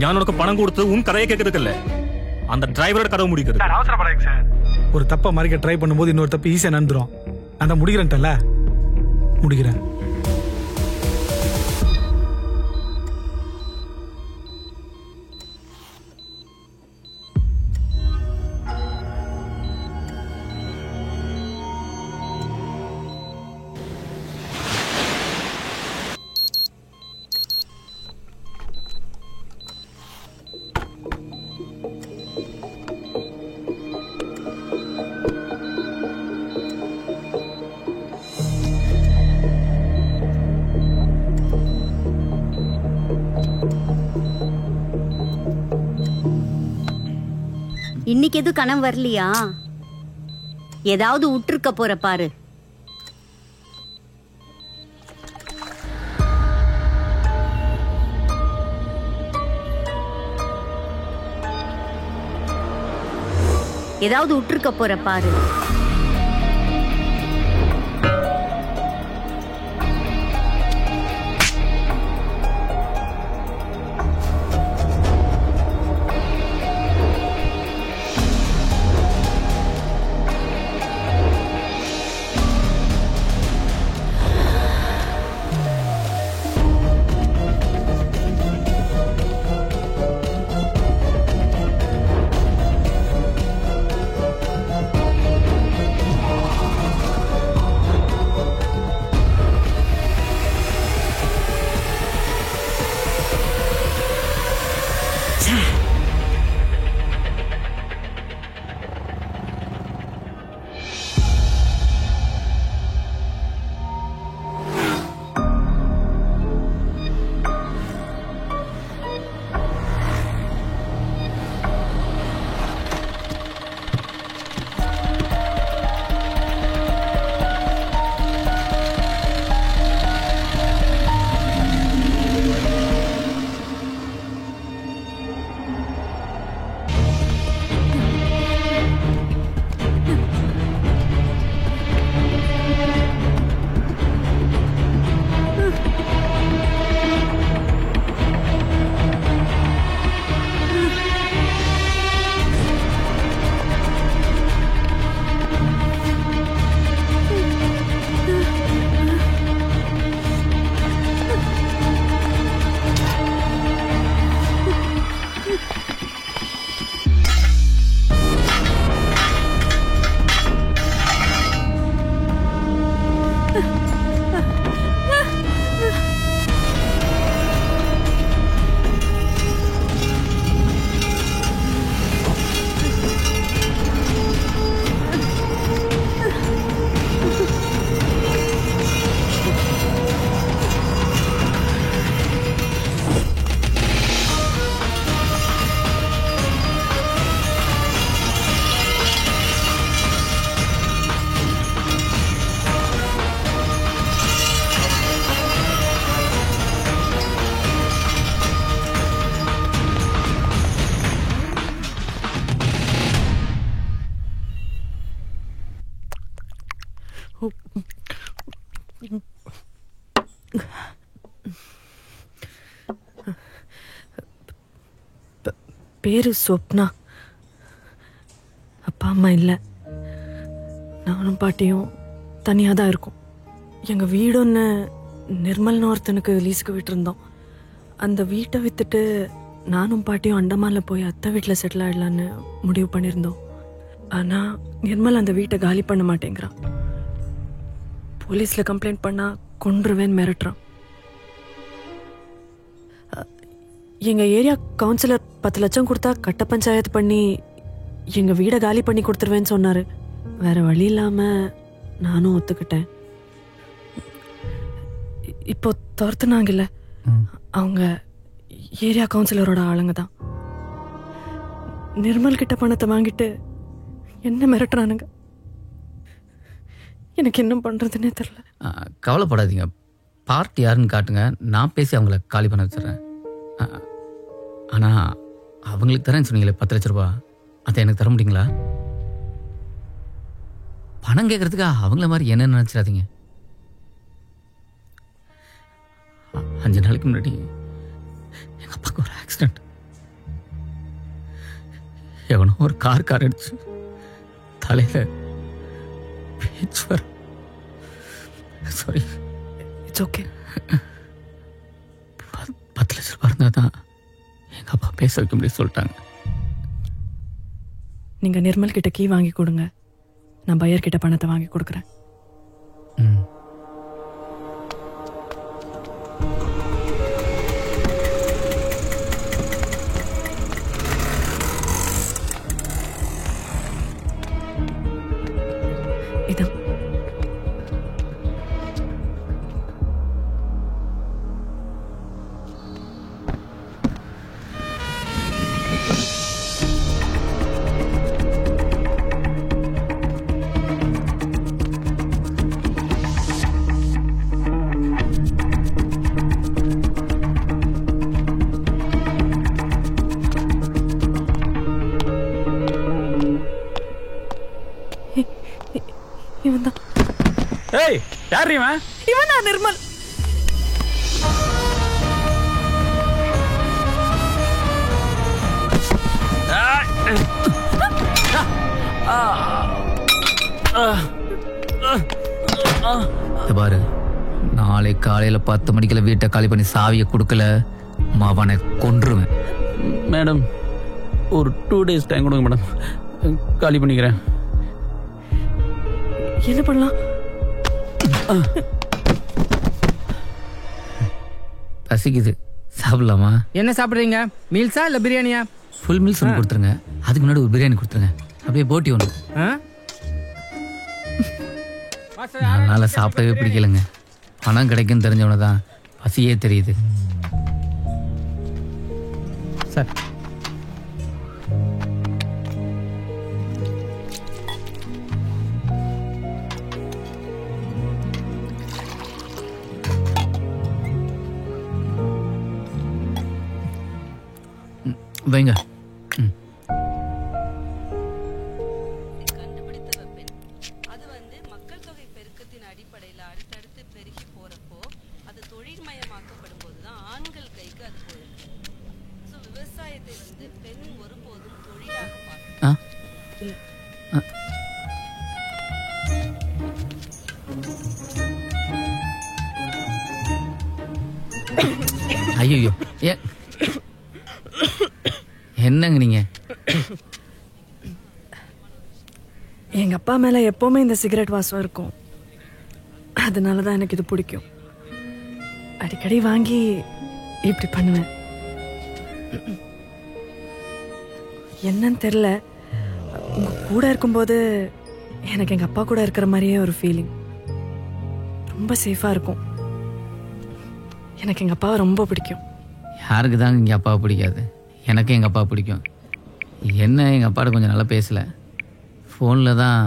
S16: நான் உனக்கு பணம் கொடுத்து உன் கதையை கேட்கறதுக்கு இல்ல, அந்த டிரைவரோட கதை முடிக்கிறது.
S15: அவசரப்படாதீங்க சார். ஒரு தப்பை மறைக்க ட்ரை பண்ணும்போது இன்னொரு தப்பு ஈஸியா நடந்துரும். நான் தான் முடிக்கிறேன்ட்டல, முடிக்கிறேன்.
S8: இன்னைக்கு எதுவும் கனவு வரலையா? ஏதாவது விட்டுருக்க போற பாரு. ஏதாவது விட்டுருக்க போற பாரு.
S6: பேரு சொப்னா. அப்பா அம்மா இல்லை, நானும் பாட்டியும் தனியாக தான் இருக்கோம். எங்கள் வீடுன்னு நிர்மல்னு ஒருத்தனுக்கு லீஸுக்கு விட்டுருந்தோம். அந்த வீட்டை விற்றுட்டு நானும் பாட்டியும் அண்டமானில் போய் அத்தை வீட்டில் செட்டில் ஆகிடலான்னு முடிவு பண்ணியிருந்தோம். ஆனால் நிர்மல் அந்த வீட்டை காலி பண்ண மாட்டேங்கிறான். போலீஸில் கம்ப்ளைண்ட் பண்ணால் கொன்றுவேன்னு மிரட்டுறான். எங்கள் ஏரியா கவுன்சிலர் 10 லட்சம் கொடுத்தா கட்ட பஞ்சாயத்து பண்ணி எங்கள் வீடை காலி பண்ணி கொடுத்துருவேன்னு சொன்னார். வேற வழி இல்லாமல் நானும் ஒத்துக்கிட்டேன். இப்போ துரத்துனாங்கல்ல, அவங்க ஏரியா கவுன்சிலரோட ஆளுங்க தான். நிர்மல் கிட்ட பணத்தை வாங்கிட்டு என்ன மிரட்டுறானுங்க. எனக்கு என்ன பண்ணுறதுன்னே தெரில.
S5: கவலைப்படாதீங்க, பார்ட்டி யாருன்னு காட்டுங்க, நான் பேசி அவங்கள காலி பண்ண வச்சிடுறேன். ஆனால் அவங்களுக்கு தரேன்னு சொன்னீங்களே 10 லட்ச ரூபா, அதை எனக்கு தர முடியுங்களா? பணம் கேட்கறதுக்கு அவங்கள மாதிரி என்ன நினச்சிடாதீங்க. 5 நாளைக்கு முன்னாடி எங்கள் அப்பாவுக்கு ஒரு ஆக்சிடென்ட். எவனோ ஒரு கார் அடிச்சு தலையில் பேச்சு வர. Sorry,
S6: it's okay.
S5: 10 லட்ச ரூபா இருந்தால் தான் எங்கள் அப்பா பேச வைக்க முடியும் சொல்லிட்டாங்க.
S6: நீங்கள் நிர்மல் கிட்ட கீ வாங்கி கொடுங்க, நான் பையர் கிட்ட பணத்தை வாங்கி கொடுக்குறேன். இதான் இவன் தான்.
S15: ஏய், யார் இவன்?
S6: இவன் தான் நிர்மல்.
S5: பாரு, நாளை காலையில் 10 மணிக்குள்ள வீட்டை காலி பண்ணி சாவியை கொடுக்கல, அவனை கொன்றுவேன்.
S12: மேடம், ஒரு 2 days டைம் கொடுங்க மேடம், காலி பண்ணிக்கிறேன்.
S6: என்ன பண்ணலாம்?
S5: பசிக்குது, சாப்பிடலாமா?
S1: என்ன சாப்பிட்றீங்க? மீல்ஸா இல்லை பிரியாணியா?
S5: ஃபுல் மீல்ஸ் ஒன்று கொடுத்துருங்க, அதுக்கு முன்னாடி ஒரு பிரியாணி கொடுத்துருங்க, அப்படியே போட்டி ஒன்று. 4 நாளாக சாப்பிடவே பிடிக்கலைங்க. பணம் கிடைக்குன்னு தெரிஞ்சவன தான் பசியே தெரியுது.
S1: சார்,
S5: வைங்க. ஐயோ, என்னங்க நீங்க?
S6: எங்க அப்பா மேல எப்பவுமே இந்த சிகரெட் வாசம் இருக்கும், அதனாலதான் எனக்கு இது பிடிக்கும். அடிக்கடி வாங்கி இப்படி பண்ணுவேன். என்னன்னு தெரியல, உங்க கூட இருக்கும்போது எனக்கு எங்க அப்பா கூட இருக்கிற மாதிரியே ஒரு ஃபீலிங். ரொம்ப சேஃபா இருக்கும். எனக்கு எங்க அப்பாவை ரொம்ப பிடிக்கும்.
S5: யாருக்கு தாங்க எங்கள் அப்பாவை பிடிக்காது? எனக்கு எங்கள் அப்பா பிடிக்கும். என்ன எங்கள் அப்பாட்ட கொஞ்சம் நல்லா பேசலை, ஃபோனில் தான்.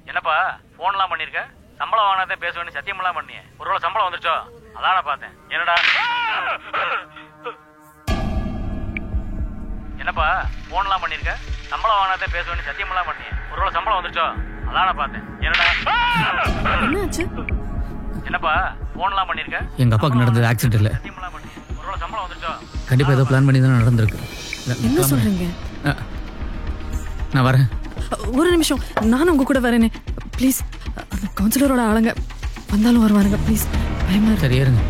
S2: என்னப்பா ஃபோன்லாம் பண்ணியிருக்க? சம்பளம் வாங்கினதே பேச வேண்டிய சத்தியமெல்லாம் பண்ணியே, ஒருவேளை சம்பளம் வந்துருச்சோ? அதான் நான் பார்த்தேன். என்னடா என்னப்பா ஃபோன்லாம் பண்ணியிருக்க? சம்பளம் வாங்கினதே பேச வேண்டிய சத்தியமெல்லாம் பண்ணியே, ஒருவேளை சம்பளம் வந்துருச்சோ? அதான் பார்த்தேன். என்னடா
S6: என்னாச்சு?
S2: என்னப்பா போன்லாம் பண்ணிருக்க?
S5: எங்க அப்பாவுக்கு நடந்தது ஆக்சிடென்ட் இல்ல.
S2: ஒருவேளை சம்பளம் வந்துச்சோ?
S5: கண்டிப்பா ஏதோ பிளான் பண்ணி தான் நடந்திருக்கு.
S6: என்ன சொல்றீங்க?
S5: நான் வரேன்.
S6: ஒரு நிமிஷம், நானும் உங்க கூட வரேனே. ப்ளீஸ், அந்த கவுன்சிலரோட ஆளுங்க வந்தாலும் வருவாருங்க. ப்ளீஸ், பயமா இருக்கு.
S5: சரி இருங்க.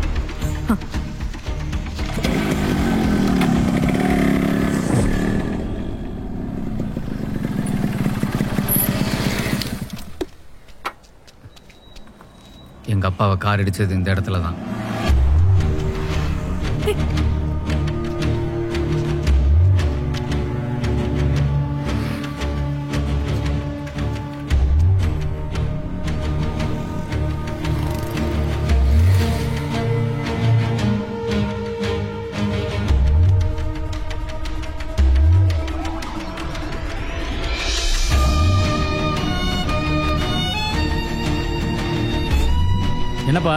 S5: எங்க அப்பாவை கார் இடிச்சது இந்த இடத்துல தான்.
S2: என்னப்பா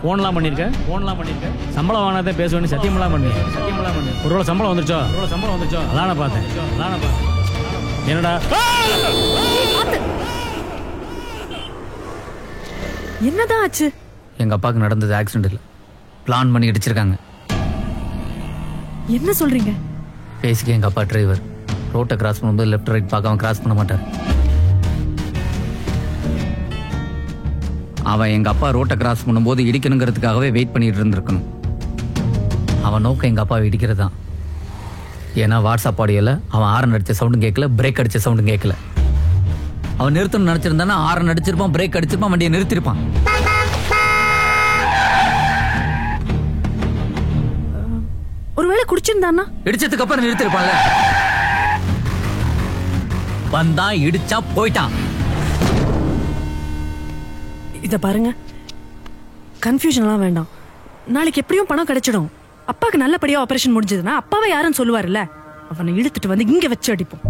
S2: போன்லாம் பண்ணிருக்க? சம்பளம் வாங்கினதே பேசுவேன்னு சத்தியமெல்லாம் பண்ணி. ஒருவேளை சம்பளம் வந்துச்சோ? அதான பார்த்தேன். என்னடா
S6: என்னதான் ஆச்சு?
S5: எங்க அப்பாவுக்கு நடந்தது ஆக்சிடென்ட் இல்ல, பிளான் பண்ணி இடிச்சிருக்காங்க.
S6: என்ன சொல்றீங்க?
S5: பேசிக்க எங்க அப்பா டிரைவர். ரோட்டை கிராஸ் பண்ணும்போது லெஃப்ட் ரைட் பார்க்காம கிராஸ் பண்ண மாட்டார். அவன் எங்க அப்பா ரோட்டை கிராஸ் பண்ணும்போது இடிக்கணுங்கிறதுக்காகவே வெயிட் பண்ணிட்டு இருந்திருக்கணும். அவன் நோக்கம் எங்க அப்பாவை இடிக்கிறது தான். ஏன்னா வாட்ஸ்அப் ஆடியோல அவன் ஆரன் அடிச்ச சவுண்டும் கேட்கல, பிரேக் அடிச்ச சவுண்டும் கேட்கல. அவன் நிறுத்தணும்னு நினைச்சிருந்தானா ஆரன் அடிச்சிருப்பான், பிரேக் அடிச்சிருப்பான், வண்டியை நிறுத்திருப்பான்.
S6: ஒருவேளை குடிச்சிருந்தானா?
S5: இடிச்சதுக்கு அப்புறம் நிறுத்திருப்பான்ல. வந்தான், இடிச்சா, போயிட்டான்.
S6: இத பாருங்க, கன்ஃபியூஷன்லாம் வேண்டாம். நாளைக்கு எப்படியும் பணம் கிடைச்சிடும். அப்பாக்கு நல்லபடியா ஆபரேஷன் முடிஞ்சதுன்னா அப்பாவை யாருன்னு சொல்லுவாருல்ல. அவனை இழுத்துட்டு வந்து இங்க வச்சு அடிப்போம்.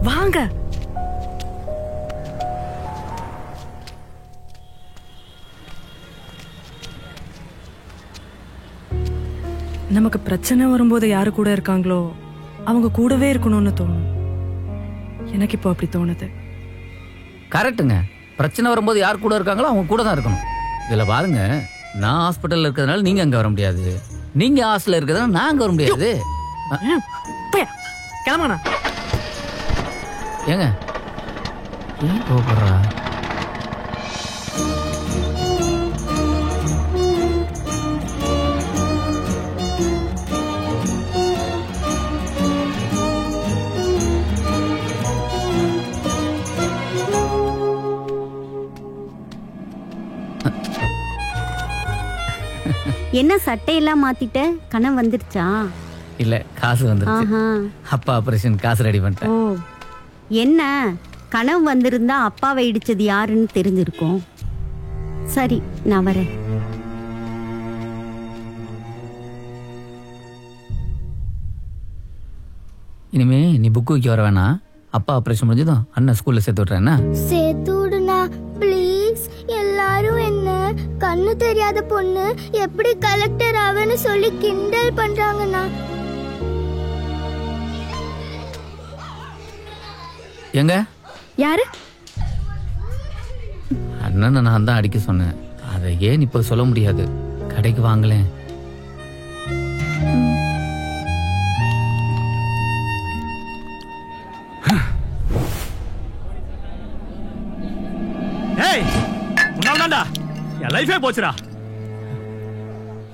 S6: வாங்க. நமக்கு பிரச்சனை வரும்போது யாரு கூட இருக்காங்களோ அவங்க கூடவே இருக்கணும்னு தோணும். எனக்கு இப்போ அப்படி தோணுது.
S5: கரெக்டுங்க. பிரச்சனை வரும்போது யார் கூட இருக்காங்களோ அவங்க கூட தான் இருக்கணும். இதுல பாருங்க, நான் ஹாஸ்பிட்டல்ல இருக்கிறதுனால நீங்க அங்க வர முடியாது, நீங்க ஹாஸ்டல்ல இருக்கிறதுனால நான் அங்க வர முடியாது.
S6: கிளம்புண்ணா.
S5: ஏங்க ஏன் கோபப்படுறா?
S8: என்ன சட்டையெல்லாம் மாத்திட்ட? கனவு வந்துருச்சா?
S5: இல்ல, காசு வந்துருச்சு.
S8: ஆஹா.
S5: அப்பா ஆபரேஷன் காசு ரெடி பண்ணிட்டேன்.
S8: ஓ, என்ன கனவு வந்திருந்தா அப்பாவை இடிச்சது யாருன்னு தெரிஞ்சிருக்கும். சரி, நான் வரேன்.
S5: இனிமே நீ புக்கு வைக்க வர வேணாம். அப்பா ஆபரேஷன் முடிஞ்சதும் அண்ணன் ஸ்கூல்ல சேர்த்து விட்டுறேன்னா?
S20: சேர்த்து விடுனா ப்ளீஸ். எல்லாரும் என்ன கண்ணு தெரியாத பொண்ணு எப்படி கலெக்டர் ஆவன்னு சொல்லி கிண்டல் பண்றாங்கண்ணா.
S5: எங்க
S6: யாரு?
S5: அண்ணன் நான் தான் அடிக்க சொன்னேன். அதை ஏன் இப்ப சொல்ல முடியாது. கடைக்கு வாங்கலேன்.
S2: ஏய், உன்னால தான்டா என் லைஃபே போச்சுடா,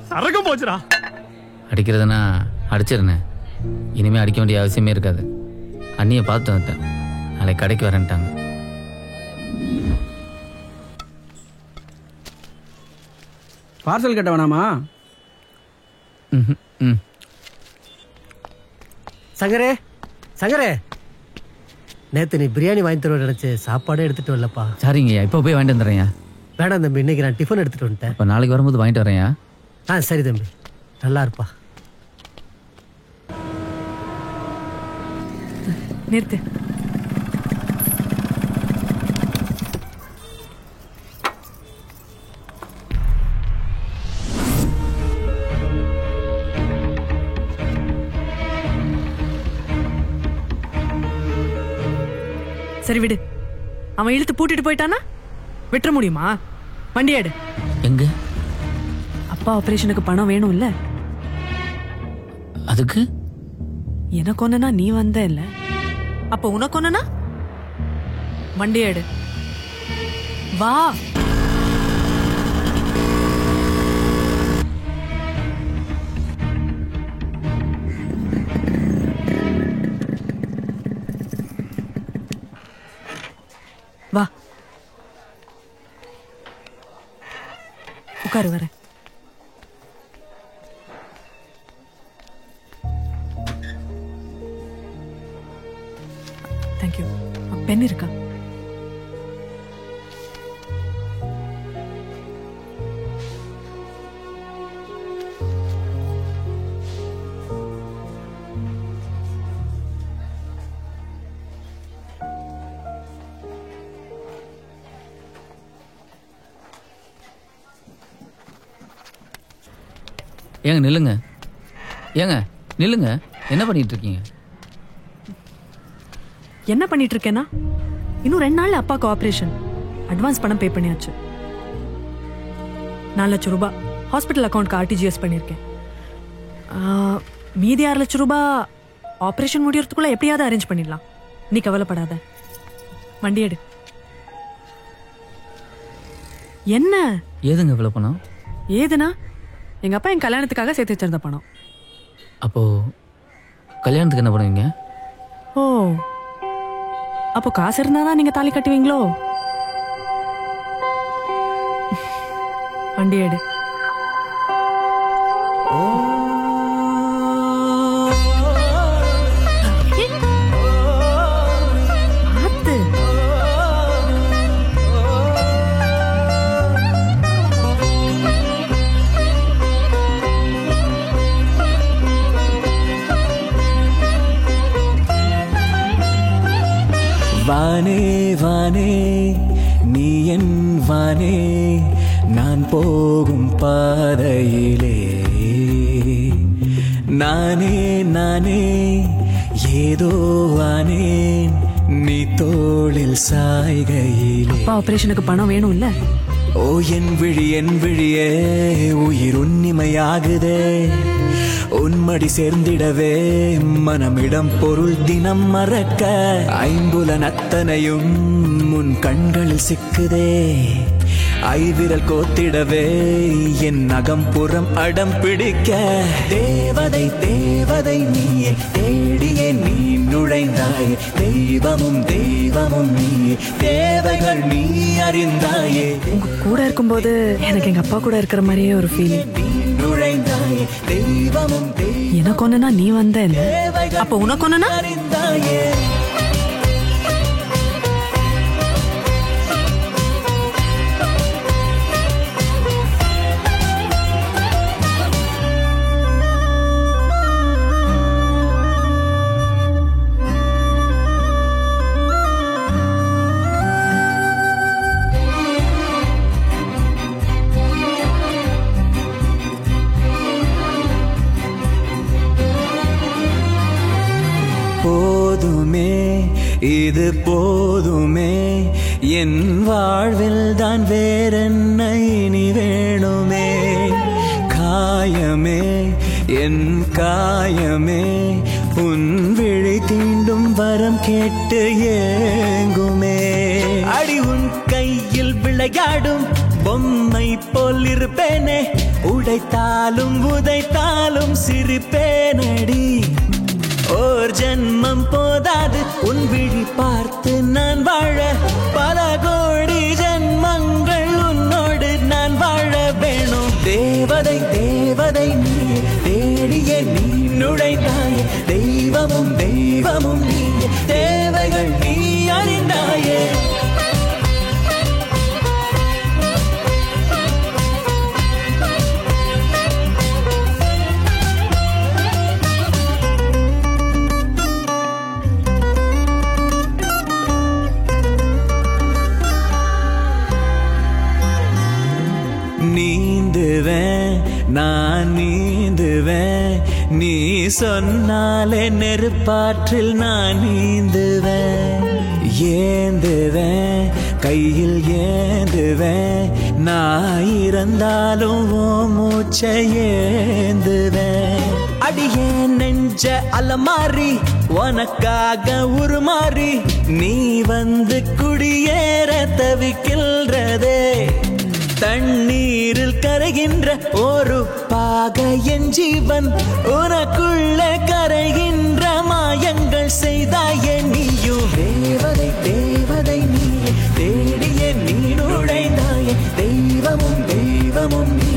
S2: சரக்கும் போச்சுடா.
S5: அடிக்கிறதுனா அடிச்சிருந்தேன். இனிமே அடிக்க வேண்டிய அவசியமே இருக்காது. அண்ணியை பார்த்து வந்துட்டேன். நாளைக்கு கடைக்கு வரேன்ட்டாங்க.
S1: பார்சல் கட்ட வேணாமா?
S21: சங்கரே, சங்கரே, நேத்து நீ பிரியாணி வாங்கி தருவ நினைச்சு சாப்பாடே எடுத்துட்டு வரலப்பா.
S5: சரிங்க, இப்போ போய் வாங்கிட்டு வந்துடுறேன்.
S21: வேணாம் தம்பி, இன்னைக்கு நான் டிஃபன் எடுத்துட்டு வந்துட்டேன்.
S5: இப்போ நாளைக்கு வரும்போது வாங்கிட்டு வரேன்.
S21: ஆ சரி தம்பி, நல்லா இருப்பா.
S6: நிறுத்து. சரி விடு. அவன் இழுத்து பூட்டிட்டு போயிட்டானா விட்டுற முடியுமா? வண்டி எடு.
S5: எங்க?
S6: அப்பா ஆபரேஷனுக்கு பணம் வேணும் இல்ல?
S5: அதுக்கு
S6: எனக்கு ஒண்ணுனா நீ வந்த இல்ல, அப்ப உனக்கு ஒண்ணுனா வண்டி எடு. வா. வா உட்காரு, வரேன். தேங்க்யூ. பென் இருக்கா?
S5: ஏங்க நில்லுங்க, ஏங்க நில்லுங்க. என்ன பண்ணிட்டு இருக்கீங்க?
S6: என்ன பண்ணிட்டு இருக்கேன்னா, இன்னும் 2 நாள்ல அப்பாவுக்கு ஆபரேஷன். அட்வான்ஸ் பணம் பே பண்ணியாச்சு. 4 லட்சம் ரூபாய் ஹாஸ்பிட்டல் அக்கௌண்ட்க்கு RTGS பண்ணியிருக்கேன். மீதி 6 லட்சம் ரூபாய் ஆபரேஷன் முடியறதுக்குள்ள எப்படியாவது அரேஞ்ச் பண்ணிடலாம். நீ கவலைப்படாத. வண்டி எடு. என்ன
S5: ஏதுங்க இவ்வளவு பணம்?
S6: ஏதுனா எங்க அப்பா என் கல்யாணத்துக்காக சேர்த்து வச்சிருந்த பணம்.
S5: அப்போ கல்யாணத்துக்கு என்ன பண்ணுவீங்க?
S6: ஓ, அப்போ காசு இருந்தாதான் நீங்க தாலி கட்டுவீங்களோ? வண்டி எடு.
S7: வானே வானே நீ என் வானே, நான் போகும் பாதையிலே நானே நானே ஏதோ ஆனேன் நீ தோளில் சாய்கையிலே.
S6: அப்பா ஆபரேஷனுக்கு பணம் வேணும் இல்ல?
S7: ஓ என் விழியே உயிர் உன்னிமையாகுதே, உன்மடி சேர்ந்திடவே மனமிடம் பொருள் தினம் மறக்க, ஐம்புலன் அத்தனையும் முன் கண்களில் சிக்குதே, ஐவிரல் கோத்திடவே என் அகம்புறம் அடம் பிடிக்க, தேவதை தேவதை நீயே தேடியே நீ நுழைந்தாயே, தெய்வமும் தெய்வமும் நீயே தேவைகள் நீ அறிந்தாயே.
S6: உங்க கூட இருக்கும்போது எனக்கு எங்க அப்பா கூட இருக்கிற மாதிரியே ஒரு ஃபீலிங்.
S7: நுழைந்தாயே தெய்வமும்
S6: எனக்கு ஒண்ணுனா நீ வந்த இல்ல, அப்ப உனக்கு ஒண்ணுனா
S7: அறிந்தாயே. போதுமே இது போதுமே, என் வாழ்வில் தான் வேறென்ன இனி வேணுமே, காயமே என் காயமே உன் விழி தீண்டும் வரம் கேட்டு ஏங்குமே, அடி உன் கையில் விளையாடும் பொம்மை போல் இருப்பேனே, உடைத்தாலும் உதைத்தாலும் சிரிப்பேனடி, ஓர் ஜென்மம் போதாது உன் விழி பார்த்து நான் வாழ, பல கோடி ஜென்மங்கள் உன்னோடு நான் வாழ வேணும், தேவதை தேவதை நீ தேடியே நீ நுழைந்தாயே, தெய்வமும் தெய்வமும் நீ தேவைகள் நீ அறிந்தாயே. நீந்துவேன் நான் நீந்துவேன், நீ சொன்னாலே நெருப்பாற்றில் நான் நீந்துவேன், ஏந்துவேன் கையில் ஏந்துவேன் நான் இறந்தாலும் உன் மூச்சை ஏந்துவேன் அடியே நெஞ்ச அலமாரி உனக்காக உருமாறி நீ வந்து குடியேற தவிக்கின்றதே தண்ணீரில் கரைகின்ற ஒரு பாக என் ஜீவன் உனக்குள்ள கரைகின்ற மாயங்கள் செய்தாயே நீயும் தேவதை தேவதை நீ தேடிய நீ நுழைந்தாயே தெய்வமும் தெய்வமும் நீ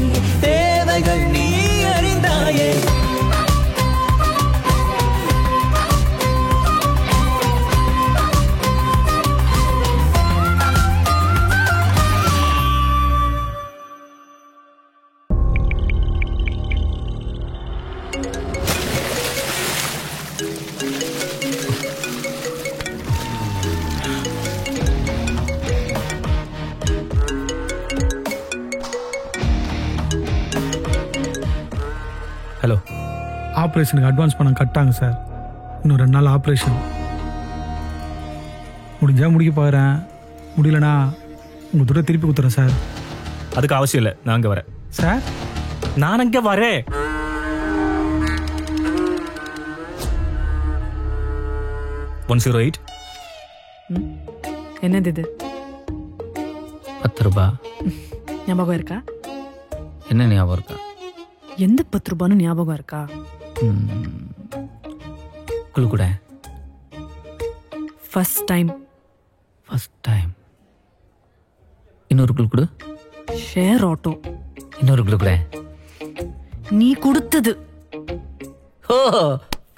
S7: தேவைகள் நீ அறிந்தாயே
S15: ஹலோ ஆப்ரேஷனுக்கு அட்வான்ஸ் பணம் கட்டாங்க சார். இன்னும் 2 நாள் ஆப்ரேஷன். முடிஞ்சா முடிக்க போகிறேன், முடியலனா உங்கள் துறை திருப்பி கொடுத்துறேன் சார்.
S16: அதுக்கு அவசியம் இல்லை, நான் அங்கே வரேன்
S15: சார்.
S16: நான் அங்கே வரேன்.
S6: என்னது இது?
S5: 10 ரூபா.
S6: ஞாபகம் இருக்கா?
S5: என்ன ஞாபகம் இருக்கா?
S6: எந்த 10 ரூபான்னு ஞாபகம் இருக்கா?
S5: குழு கூட
S6: ஃபர்ஸ்ட் டைம்.
S5: இன்னொரு குழு கொடு.
S6: Share auto.
S5: இன்னொரு குழு கூட.
S6: நீ கொடுத்தது.
S5: ஓ,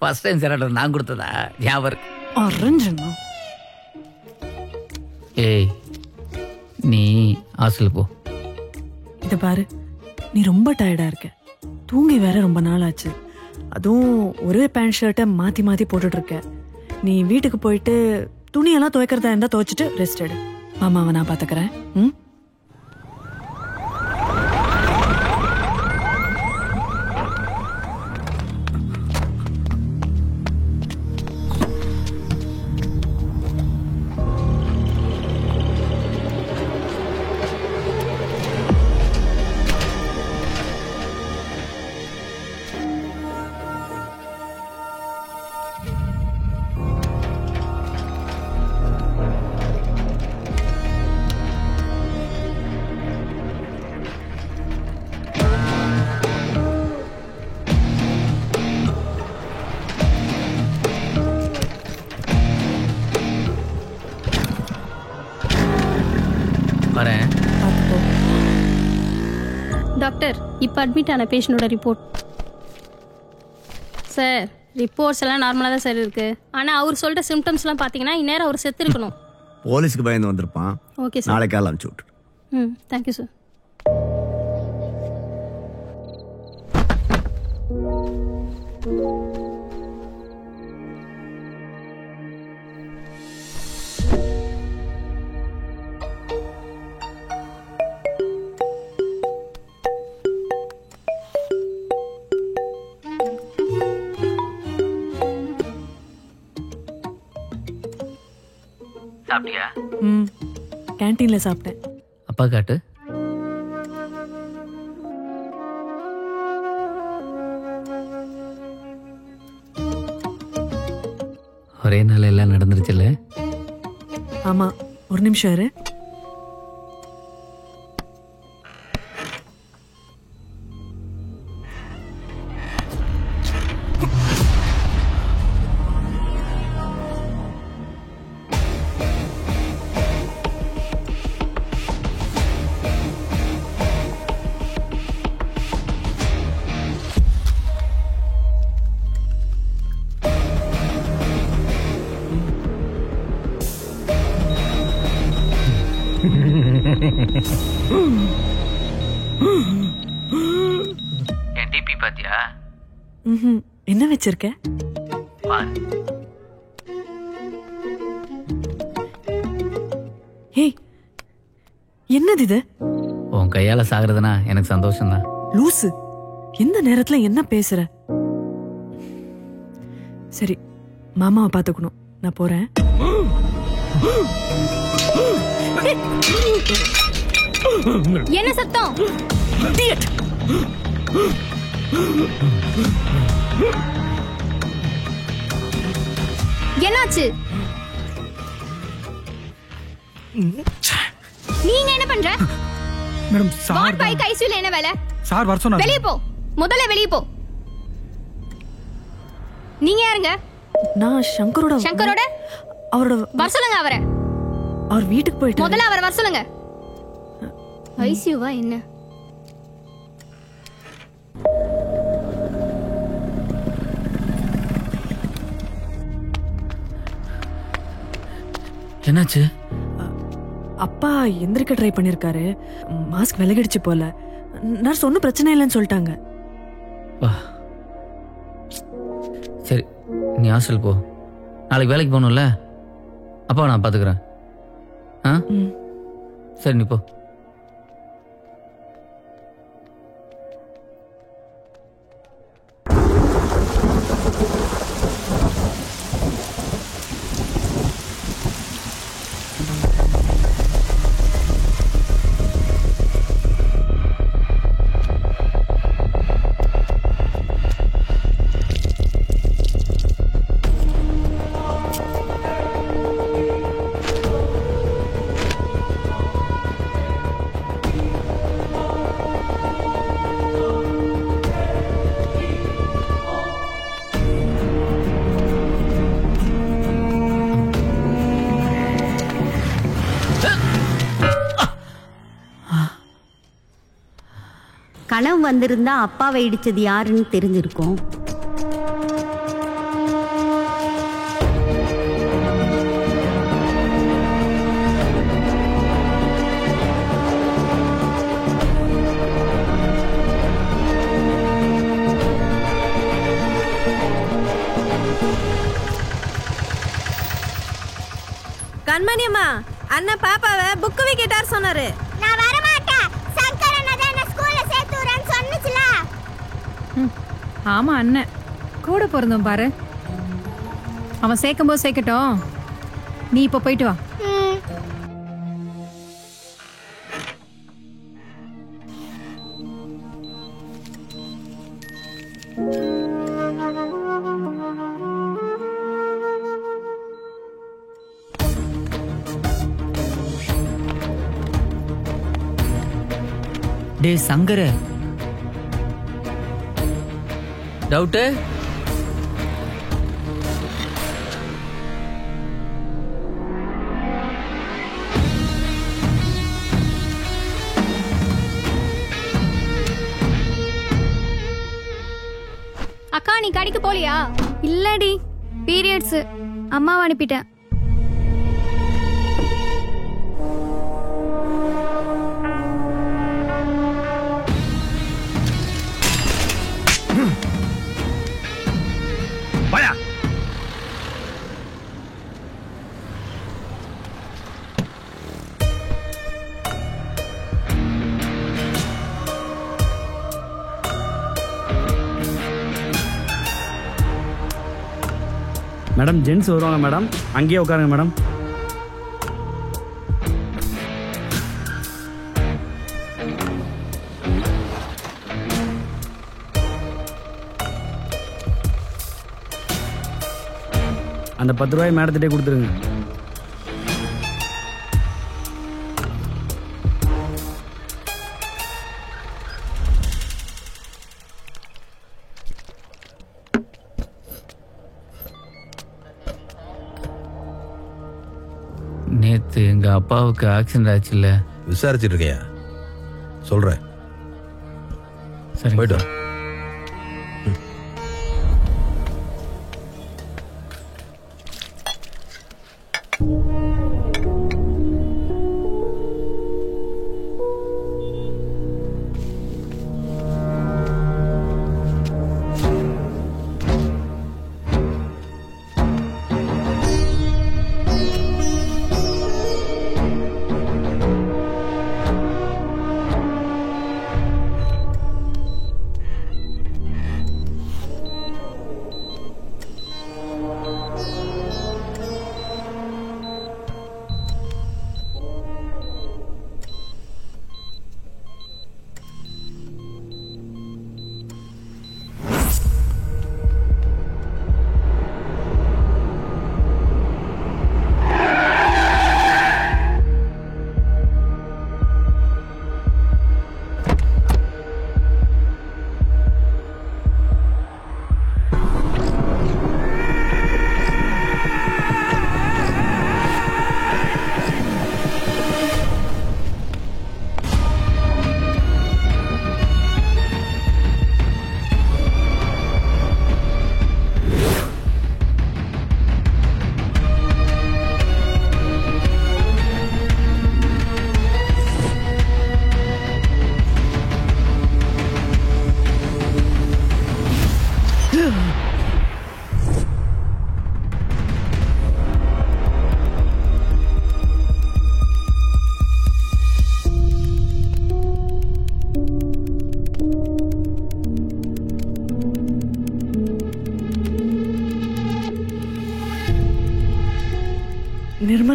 S5: ஃபர்ஸ்ட் டைம் ஷேர் ஆட்டோ நான் கொடுத்ததா? ஞாபகம் இருக்கு.
S6: அரஞ்சனா.
S5: ஏய், நீ ஹாஸ்டல் போ.
S6: இத பாரு, நீ ரொம்ப டயர்டா இருக்க. தூங்கி வேற ரொம்ப நாள் ஆச்சு. அதுவும் ஒரே பேண்ட் ஷர்ட்டை மாத்தி மாத்தி போட்டுட்டு இருக்க. நீ வீட்டுக்கு போயிட்டு துணியெல்லாம் துவைக்கிறதா இருந்தா துவைச்சிட்டு ரெஸ்ட் எடு. மாமாவை நான் பாத்துக்கிறேன். ம்.
S13: டாக்டர், இப்போ அட்மிட் ஆன பேஷண்டோட ரிப்போர்ட். சார், ரிப்போர்ட்ஸ் எல்லாம் நார்மலாக தான் சார் இருக்கு. ஆனால் அவர் சொல்கிற சிம்டம்ஸ்லாம் பார்த்தீங்கன்னா இந்நேரம் அவர் செத்து இருக்கணும்.
S11: போலீஸ்க்கு பயந்து வந்திருப்பான்.
S13: Okay sir.
S11: நாளைக்கு காலை அனுப்பிச்சு விட்டு.
S13: Thank you sir.
S5: சாப்பிட்டியா?
S6: கேன்டீன்ல சாப்பிட்டேன்.
S5: அப்பா காட்டு. ஒரே நாள் எல்லாம் நடந்துருச்சுல்ல?
S6: ஆமா, ஒரு நிமிஷம் இரு.
S5: என் டிபி பாத்தியா?
S6: என்ன வச்சிருக்க? ஏய், என்னது இது?
S5: உன் கையால சாகுறதுனா எனக்கு சந்தோஷம் தான்.
S6: லூசு, எந்த நேரத்துல என்ன பேசுற? சரி, மாமாவை பாத்துக்கணும், நான் போறேன்.
S4: என்ன சத்தம்? என்னாச்சு? நீங்க என்ன பண்ற?
S15: மேடம்
S4: வார்ட் பை ஐசியூல என்ன வேலை?
S15: சார் வர சொன்னாரு.
S4: வெளிய போ. முதல்ல வெளிய போ. நீங்க யாருங்க?
S6: நான் சங்கரோட.
S4: சங்கரோட?
S6: அவரோட
S4: வர சொல்லுங்க அவரை.
S6: அவர் வீட்டுக்கு போயிட்டாரு.
S4: முதல்ல அவரை வர சொல்லுங்க. ஐசியூவா என்ன?
S5: என்னாச்சு?
S6: அப்பா எந்திரிக்க ட்ரை பண்ணிருக்காரு. மாஸ்க் விலகிடுச்சு போல. நர்ஸ் ஒன்றும் பிரச்சனை இல்லைன்னு சொல்லிட்டாங்க.
S5: சரி, நீ ஹாஸ்டல் போ. நாளைக்கு வேலைக்கு போகணும்ல, அப்பா நான் பார்த்துக்கிறேன். ஆ சரி, நீ போ.
S8: கனவு வந்திருந்தா அப்பாவை இடிச்சது யாருன்னு தெரிஞ்சிருக்கும்.
S14: கண்மணியம்மா, அண்ணன் பாப்பாவை புக்கு விக்கெட்டார் சொன்னாரு.
S20: நான் வர மாட்டேன். சங்கர் அண்ணன் தான் என்ன ஸ்கூல்ல சேர்த்து விடுறேன்னு சொன்னுச்சுல.
S3: ஆமா அண்ணன் கூட பிறந்தோம் பாரு. அவன் சேர்க்கும்போது சேர்க்கட்டும். நீ இப்போ போயிட்டு வா.
S17: டே சங்கர,
S5: டவுட்டு?
S4: அக்கா, நீ கடைக்கு போலியா? இல்லடி, பீரியட்ஸ். அம்மாவை அனுப்பிட்டேன்.
S11: வாயா.
S1: மேடம், ஜென்ஸ் வருவாங்க மேடம். அங்கேயே உட்காருங்க மேடம். அந்த 10 ரூபாய் மேடத்திட்டே கொடுத்துருங்க.
S5: நேத்து எங்க அப்பாவுக்கு ஆக்சிடென்ட் ஆச்சுல்ல?
S10: விசாரிச்சுட்டு இருக்கையா? சொல்றேன்.
S5: சரி,
S10: போயிட்டு வா.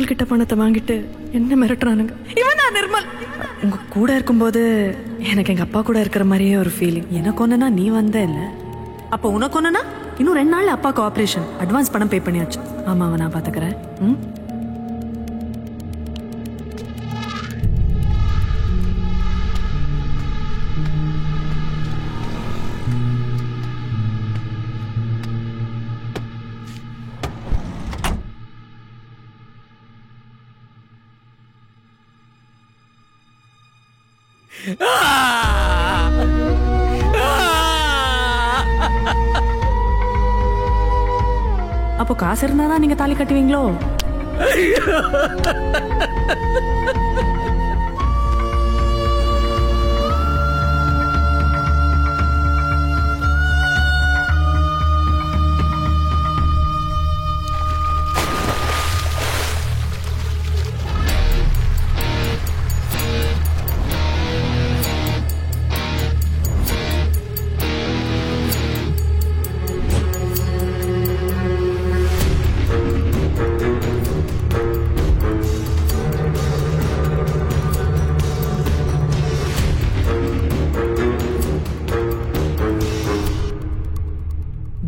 S6: நிர்மல் கிட்ட பணத்தை வாங்கிட்டு என்ன மிரட்டுறானுங்க. இவன் தான் நிர்மல். உங்க கூட இருக்கும்போது எனக்கு எங்க அப்பா கூட இருக்கிற மாதிரியே ஒரு ஃபீலிங். எனக்கு ஒண்ணுனா நீ வந்த இல்ல, அப்போ உனக்கு ஒண்ணுனா இன்னும் 2 நாள்ல அப்பாவுக்கு ஆபரேஷன். அட்வான்ஸ் பணம் பே பண்ணியாச்சு. ஆமாவை நான் பாத்துக்கிறேன். அப்போ காசு இருந்தாதான் நீங்க தாலி கட்டுவீங்களோ?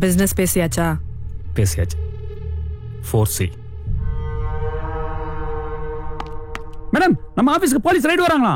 S6: பிசினஸ் பேசியாச்சா?
S16: பேசியாச்சு. 4C.
S12: மேடம், நம்ம ஆபீஸ்க்கு போலீஸ் ரைடு வராங்களா?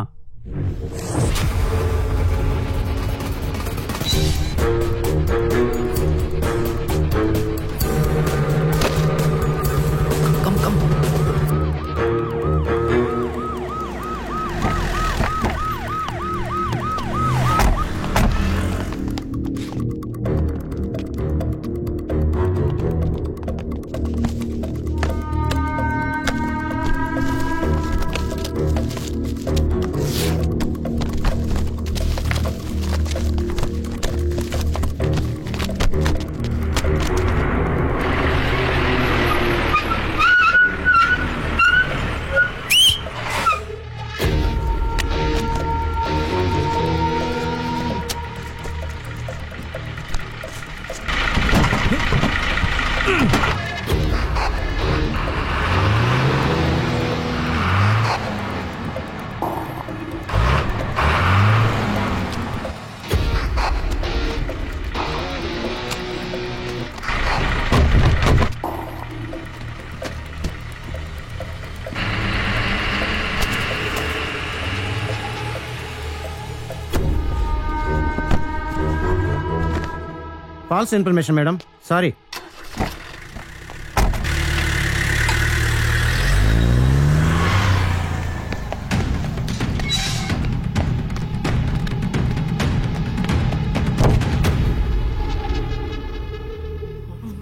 S21: False information, madam. Sorry.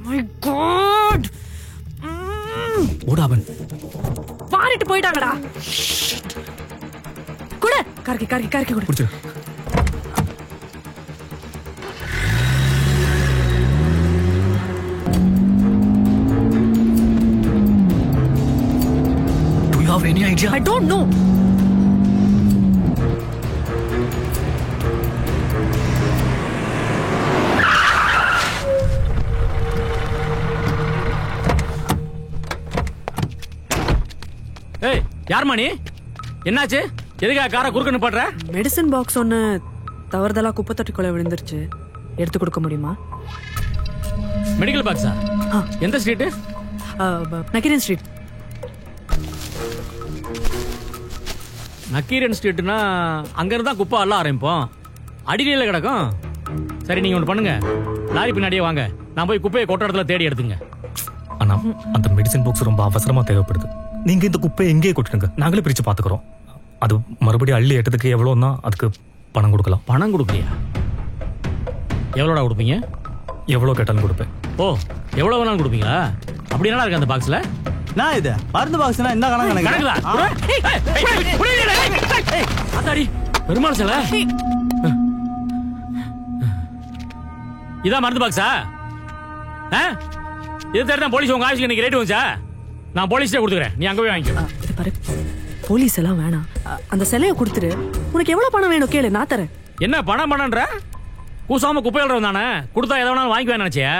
S6: My God!
S12: ஓடாவன்
S6: வாரிட்டு போயிட்டாங்கடா. கூட கார்க்கி கூட.
S12: புடிச்சு. Do you have any idea?
S6: I don't know.
S2: ஏய், யார் மணி? என்னாச்சு? எதுக்காக காரை குறுக்க நிப்பாட்ற?
S6: மெடிசன் பாக்ஸ் ஒன்னு தவறுதலா குப்பை தொட்டிக்குள்ள விழுந்துருச்சு. எடுத்து கொடுக்க முடியுமா?
S2: மெடிக்கல் பாக்ஸா? எந்த ஸ்ட்ரீட்?
S6: நக்கீரன் ஸ்ட்ரீட்.
S2: நக்கீரன் ஸ்ட்ரீட்னா அங்க இருந்தா குப்பை அள்ள ஆரம்பிப்போம். அடியில கிடக்கும். சரி, நீங்க ஒன்று பண்ணுங்க, லாரி பின்னாடியே வாங்க, நான் போய் குப்பையை கொட்ட இடத்துல தேடி எடுத்துங்க.
S16: ஆனா அந்த மெடிசன் பாக்ஸ் ரொம்ப அவசரமா தேவைப்படுது. நீங்க இந்த குப்பையை எங்கேயே கொட்டுங்க, நாங்களே பிரிச்சு பாத்துக்கிறோம். அது மறுபடியும் அள்ளி எட்டதுக்கு எவ்வளோன்னா அதுக்கு பணம் கொடுக்கலாம்.
S2: பணம் கொடுக்கலையா? எவ்வளோடா கொடுப்பீங்க?
S16: எவ்வளோ கேட்டாலும் கொடுப்பேன்.
S2: ஓ, எவ்வளோ வேணாலும் கொடுப்பீங்களா? அப்படி என்ன இருக்கு அந்த பாக்ஸ்ல?
S21: நான் இது மருந்து பாக்ஸ்னா இந்த கணக்குல
S2: அத்தாடி பெருமாள் சில இதான் மருந்து பாக்ஸா? இது தெரியும் போலீஸ் உங்க ஆஃபீஸ்க்கு இன்னைக்கு ரேட் வந்துச்சா? நான் போலீஸ்டே கொடுத்துக்கிறேன், நீ அங்க போய் வாங்கிக்கோ.
S6: போலீஸ் எல்லாம் வேணாம், அந்த சிலையை கொடுத்துரு. உனக்கு எவ்வளவு பணம் வேணும் கேளு, நான் தரேன்.
S2: என்ன பணம் பணம்ன்ற? கூசாம குப்பை எழுறவன் தானே, கொடுத்தா எதை வேணாலும் வாங்கிக்குவேன் நினைச்சியா?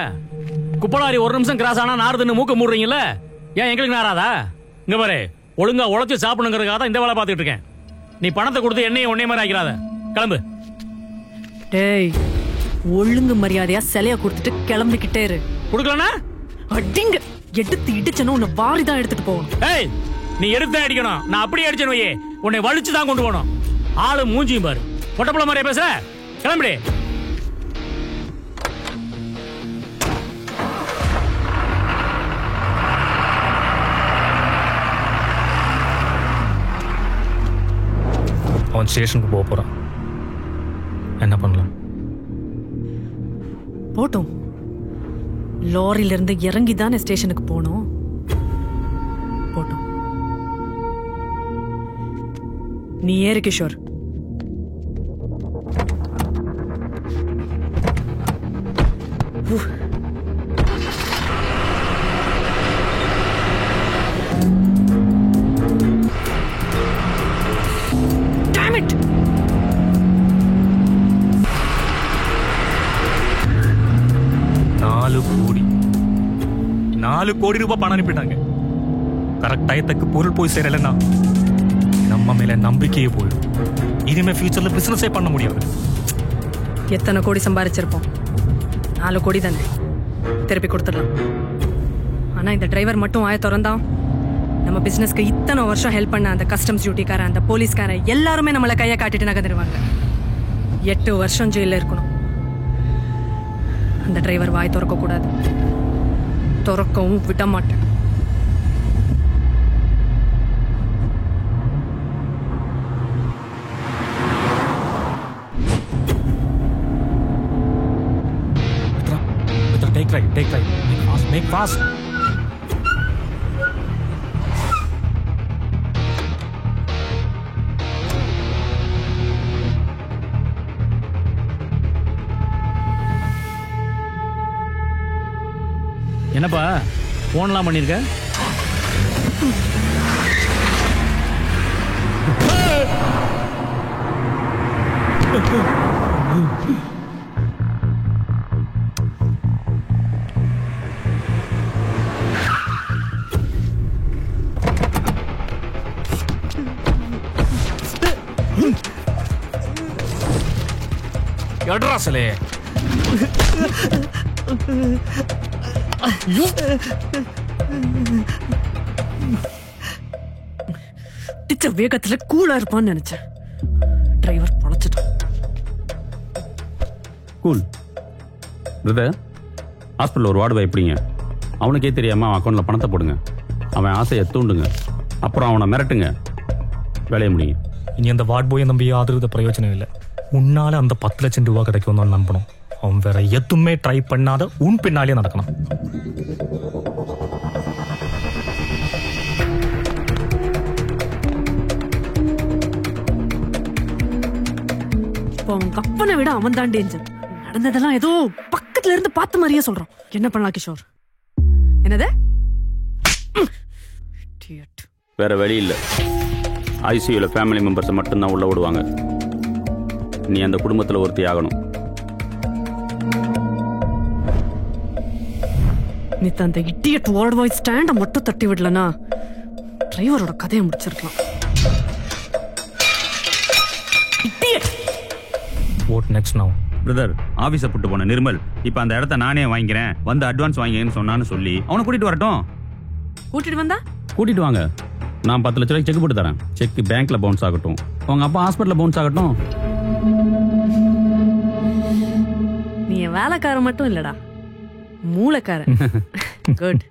S2: குப்பலாரி ஒரு நிமிஷம் கிராஸ் ஆனா நாறுதுன்னு மூக்க மூடுறீங்கல்ல, ஏன் எங்களுக்கு நாராதா? இங்க பாரு, ஒழுங்கா உழைச்சு சாப்பிடுங்கிறதுக்காக தான் இந்த வேலை பார்த்துட்டு இருக்கேன். நீ பணத்தை கொடுத்து என்னையும் ஒன்னே மாதிரி ஆக்கிறாத. கிளம்பு.
S6: டேய், ஒழுங்கு மரியாதையா சிலைய கொடுத்துட்டு கிளம்பிக்கிட்டே இரு.
S2: கொடுக்கலனா
S6: அடிங்க. எடுத்து இடிச்சனும் உன்னை வாரி தான் எடுத்துட்டு போகணும்.
S2: ஏய், நீ எடுத்து அடிக்கணும். நான் அப்படியே அடிச்சேன் வையே, உன்னை வலிச்சு தான் கொண்டு போகணும். ஆளு மூஞ்சியும் பாரு, பொட்டப்புள்ள மாதிரியே பேசுற. கிளம்பிடு.
S16: அவன் ஸ்டேஷனுக்கு போக போறான். என்ன பண்ணலாம்?
S6: போட்டும். லாரியில இருந்து இறங்கி தானே ஸ்டேஷனுக்கு போனோம். போட்டும். நீ ஏறு கிஷோர். Damn it!
S16: 4 கோடி ரூபாய் பணம் அனுப்பிட்டாங்க. கரெக்ட் டயத்துக்கு பொருள் போய் சேரலன்னா நம்ம மேல நம்பிக்கையே போயிடும். இனிமே ஃபியூச்சர்ல பிசினஸே பண்ண முடியாது.
S6: எத்தனை கோடி சம்பாதிச்சிருப்போம்? 4 கோடி தானே. திருப்பி கொடுத்துடலாம். ஆனா இந்த டிரைவர் மட்டும் வாய திறந்தான், நம்ம பிசினஸ்க்கு இத்தனை வருஷம் ஹெல்ப் பண்ண அந்த கஸ்டம்ஸ் டியூட்டிக்காரன், அந்த போலீஸ்காரன் எல்லாருமே நம்மளை கையை காட்டிட்டு நகர்ந்துருவாங்க. 8 வருஷம் ஜெயில இருக்கணும். அந்த டிரைவர் வாய் திறக்க கூடாது. திறக்கவும் விட மாட்டேன்.
S16: Take right, take right. Make fast, make fast.
S2: என்னப்பா போன்லாம் பண்ணிருக்க?
S16: எட்ராசலே
S6: டிச்சர் வேகத்துல கூலா இருப்பான்னு நினைச்சேன். டிரைவர் பொழைச்சிட்டான்.
S12: கூல் பிரதர், ஹாஸ்பிட்டல் ஒரு வார்டு பாய் எப்படிங்க? அவனுக்கே தெரியாம அவன் அக்கௌண்ட்ல பணத்தை போடுங்க. அவன் ஆசையை தூண்டுங்க, அப்புறம் அவனை மிரட்டுங்க, வேலையை முடியுங்க.
S16: இனி அந்த வார்டு பாயை நம்பி ஆதரவு பிரயோஜனம் இல்லை. உன்னால அந்த 10 லட்சம் ரூபாய் கிடைக்கும் தான் நம்பணும். அவன் வேற எதுவுமே ட்ரை பண்ணாத உன் பின்னாலே நடக்கணும்.
S6: அவன் கப்பனை விட அவன் தான் டேஞ்சர். நடந்ததெல்லாம் ஏதோ பக்கத்துல இருந்து பார்த்த மாதிரியே சொல்றான். என்ன பண்ணலாம் கிஷோர்? என்னது?
S12: வேற வழி இல்லை. ஐசியூல ஃபேமிலி மெம்பர்ஸை மட்டும்தான் உள்ள விடுவாங்க. நீ அந்த குடும்பத்தில் ஒருத்தி ஆகணும்.
S6: நீ அந்த இடியட் வேர்ட் வாய்ஸ் ஸ்டாண்ட மட்டும் தட்டி விடலனா டிரைவரோட கதையை முடிச்சிருக்கலாம்.
S16: வாட் நெக்ஸ்ட் நவ?
S12: பிரதர், ஆபீஸை புட்டு போன நிர்மல் இப்போ அந்த இடத்த நானே வாங்கிக்கிறேன், வந்து அட்வான்ஸ் வாங்கிங்கன்னு சொன்னான்னு சொல்லி அவனை கூட்டிட்டு வரட்டும்.
S6: கூட்டிட்டு வந்தா?
S12: கூட்டிட்டு வாங்க. நான் 10 லட்ச ரூபாய்க்கு செக் போட்டு தரேன். செக் பேங்க்ல பவுன்ஸ் ஆகட்டும், உங்க அப்பா ஹாஸ்பிட்டல்ல பவுன்ஸ் ஆகட்டும்.
S6: நீ வேலைக்காரன் மட்டும் இல்லடா, மூளைக்காரன். குட்.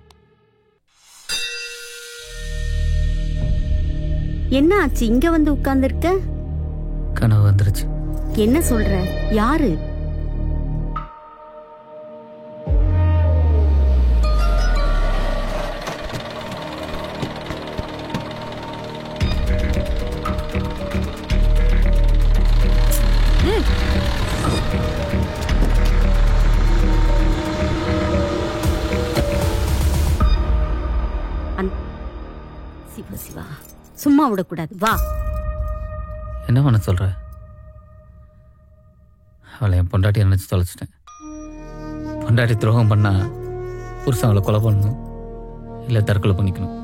S8: என்ன ஆச்சு இங்க வந்து உட்கார்ந்துருக்க?
S5: கனவு வந்துருச்சு.
S8: என்ன சொல்ற? யாரு? சிவா, சும்மா விடக்கூடாது, வா.
S5: என்ன பண்ண சொல்ற? அவளை என் பொண்டாட்டி நினைச்சு தொலைச்சிட்டேன். பொண்டாட்டி துரோகம் பண்ணா புருஷன் அவளை கொலை பண்ணணும், இல்லை தற்கொலை பண்ணிக்கணும்.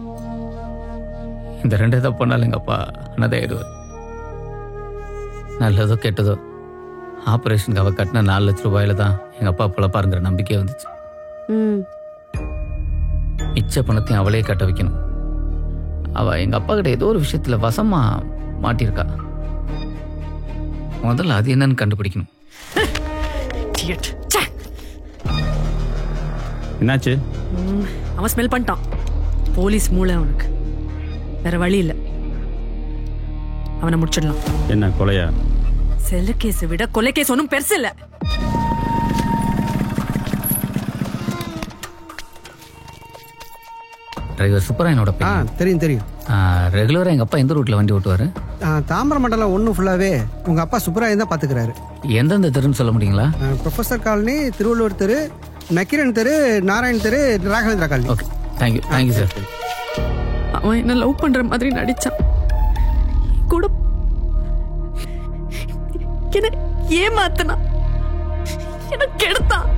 S5: இந்த 2 இதை பண்ணாலும் எங்கள் அப்பா அனதாயிடுவார். நல்லதோ கெட்டதோ ஆப்ரேஷனுக்கு அவள் கட்டின 4 லட்ச ரூபாயில தான் எங்கள் அப்பா பிழப்பாருங்கிற நம்பிக்கை வந்துச்சு. மிச்ச பணத்தையும் அவளே கட்ட வைக்கணும். அவள் எங்கள் அப்பா கிட்ட ஏதோ ஒரு விஷயத்தில் வசமாக மாட்டியிருக்கா. முதல்ல அது என்னன்னு கண்டுபிடிக்கணும்.
S12: என்னாச்சு?
S6: அவன் ஸ்மெல் பண்ணிட்டான். போலீஸ் மூளை அவனுக்கு. வேற வழி இல்லை. அவனை முடிச்சிடலாம்.
S12: என்ன கொலையா?
S6: செல்ல கேஸை விட கொலை கேஸ் ஒன்றும் பெருசு இல்லை.
S5: டிரைவர் சுப்பராயனோட
S18: தெரியும்.
S5: ரெகுலராக எங்கள் அப்பா எந்த ரூட்டில் வண்டி ஓட்டுவார்?
S18: தாம்பரம் மண்டலம் 1 ஃபுல்லாகவே உங்கள் அப்பா சுப்பராயன் தான் பார்த்துக்கிறாரு.
S5: எந்தெந்த தெருன்னு சொல்ல முடியுங்களா?
S18: ப்ரொஃபஸர் காலனி, திருவள்ளுவர் தெரு, நக்கீரன் தெரு, நாராயண் தெரு, Raghavendra colony.
S5: Okay, thank you sir.
S6: அவன் என்ன லவ் பண்ற மாதிரி நடிச்சான். கூட என்ன ஏமாத்தனா, என்ன கெடுத்தான்,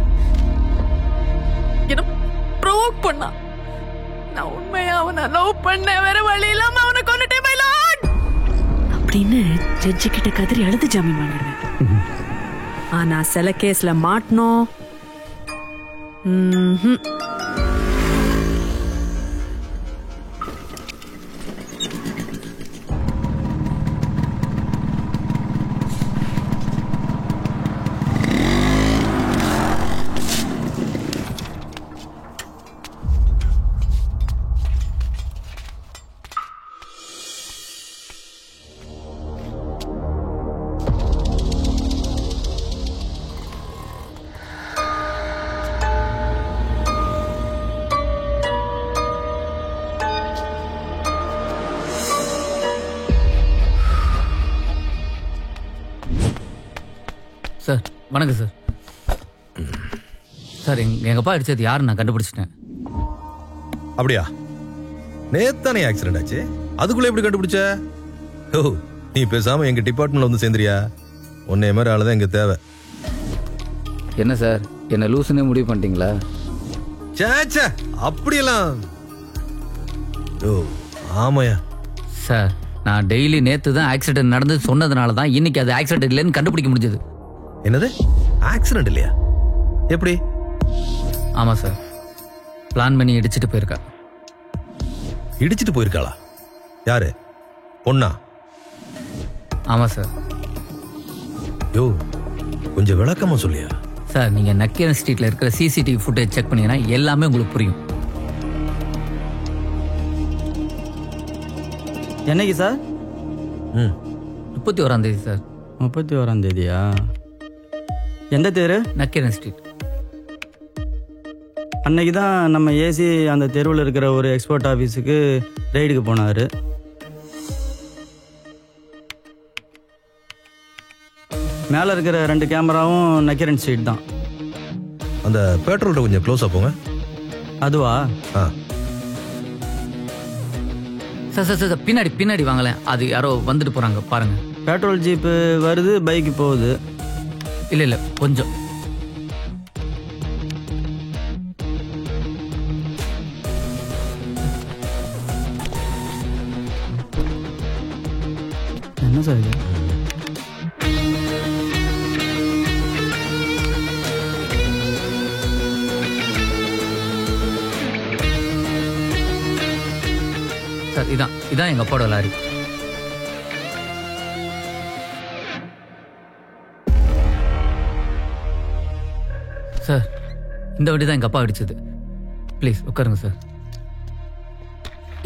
S6: என்ன ப்ரோவோக் பண்ணா. நான் உண்மையா அவனை லவ் பண்ண, வேற வழி இல்லாம அவனை கொன்னுட்டேன் மை லார்ட் அப்படின்னு ஜட்ஜி கிட்ட கதறி அழுது ஜாமீன் வாங்கிடுவேன். ஆனா சில கேஸ்ல மாட்டணும்.
S5: சார் வணக்கம் சார். சார் எங்கள் அப்பா அடிச்சது யாருன்னு நான் கண்டுபிடிச்சிட்டேன்.
S10: அப்படியா? நேத்தானே ஆக்சிடென்ட் ஆச்சு, அதுக்குள்ள எப்படி கண்டுபிடிச்ச? ஓ, நீ பேசாம எங்க டிபார்ட்மெண்ட்ல வந்து சேர்ந்துறியா? உன்னை மாதிரி ஆளுதான் எங்க தேவை.
S5: என்ன சார், என்ன லூசுன்னே முடிவு பண்ணிட்டீங்களா?
S10: சேச்சே, அப்படியெல்லாம். ஓ ஆமாயா
S5: சார், நான் டெய்லி நேற்று தான் ஆக்சிடென்ட் நடந்து சொன்னதுனால தான் இன்னைக்கு அது ஆக்சிடென்ட் இல்லைன்னு கண்டுபிடிக்க முடிஞ்சது.
S10: என்னது ஆக்சிடென்ட் இல்லையா? எப்படி?
S5: ஆமா சார், பிளான் பண்ணி இடிச்சிட்டு போயிருக்கா.
S10: இடிச்சிட்டு போயிருக்காளா? யாரு? பொண்ணா?
S5: ஆமா சார்.
S10: யோ, கொஞ்சம் விளக்கமா சொல்லியா?
S5: சார், நீங்க நக்கீரன் ஸ்ட்ரீட்ல இருக்கிற சிசிடிவி ஃபுட்டேஜ் செக் பண்ணீங்கன்னா எல்லாமே உங்களுக்கு புரியும்.
S19: என்னைக்கு சார்?
S5: 31ஆம் தேதி சார்.
S19: 31ஆம் தேதியா? எந்த தெரு?
S5: நக்கீரன் ஸ்ட்ரீட்.
S19: அன்னைக்கு தான் நம்ம ஏசி அந்த தெருவில் இருக்கிற ஒரு எக்ஸ்போர்ட் ஆஃபீஸுக்கு ரைடுக்கு போனார். மேலே இருக்கிற 2 கேமராவும் நக்கீரன் ஸ்ட்ரீட் தான்.
S10: அந்த பெட்ரோல்ட்ட கொஞ்சம் க்ளோஸாக போங்க.
S19: அதுவா?
S5: சார் சார் சார், பின்னாடி வாங்கலேன். அது யாரோ வந்துட்டு போறாங்க பாருங்க.
S19: பெட்ரோல் ஜீப்பு வருது, பைக்கு போகுது.
S5: இல்ல கொஞ்சம்.
S19: என்ன சார் இது?
S5: சார், இதான் எங்க அப்பாவோட லாரி. சார், இந்த வண்டி தான் எங்க அப்பா அடிச்சது. ப்ளீஸ் உட்காருங்க சார்.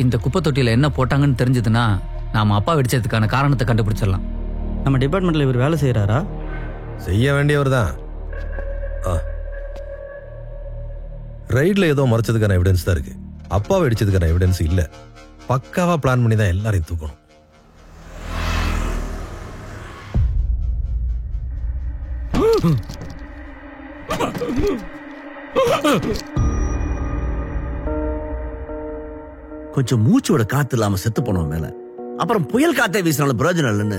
S5: இந்த குப்பை தொட்டியில என்ன போட்டாங்கன்னு தெரிஞ்சதுன்னா நாம அப்பா அடிச்சதுக்கான காரணத்தை கண்டுபிடிச்சிடலாம்.
S19: நம்ம டிபார்ட்மெண்ட்ல இவர் வேலை செய்யறாரா?
S10: செய்ய வேண்டியவர் தான். ரைட்ல ஏதோ மறைச்சதுக்கான எவிடன்ஸ் தான் இருக்கு. அப்பாவை அடிச்சதுக்கான எவிடன்ஸ் இல்ல. பக்காவா பிளான் பண்ணி தான் எல்லாரையும் தூக்கணும்.
S11: கொஞ்சம் மூச்சோட காத்து இல்லாம செத்து போனோம் மேல, அப்புறம் புயல் காத்தே வீசினாலும் பிரயோஜனம் இல்லைன்னு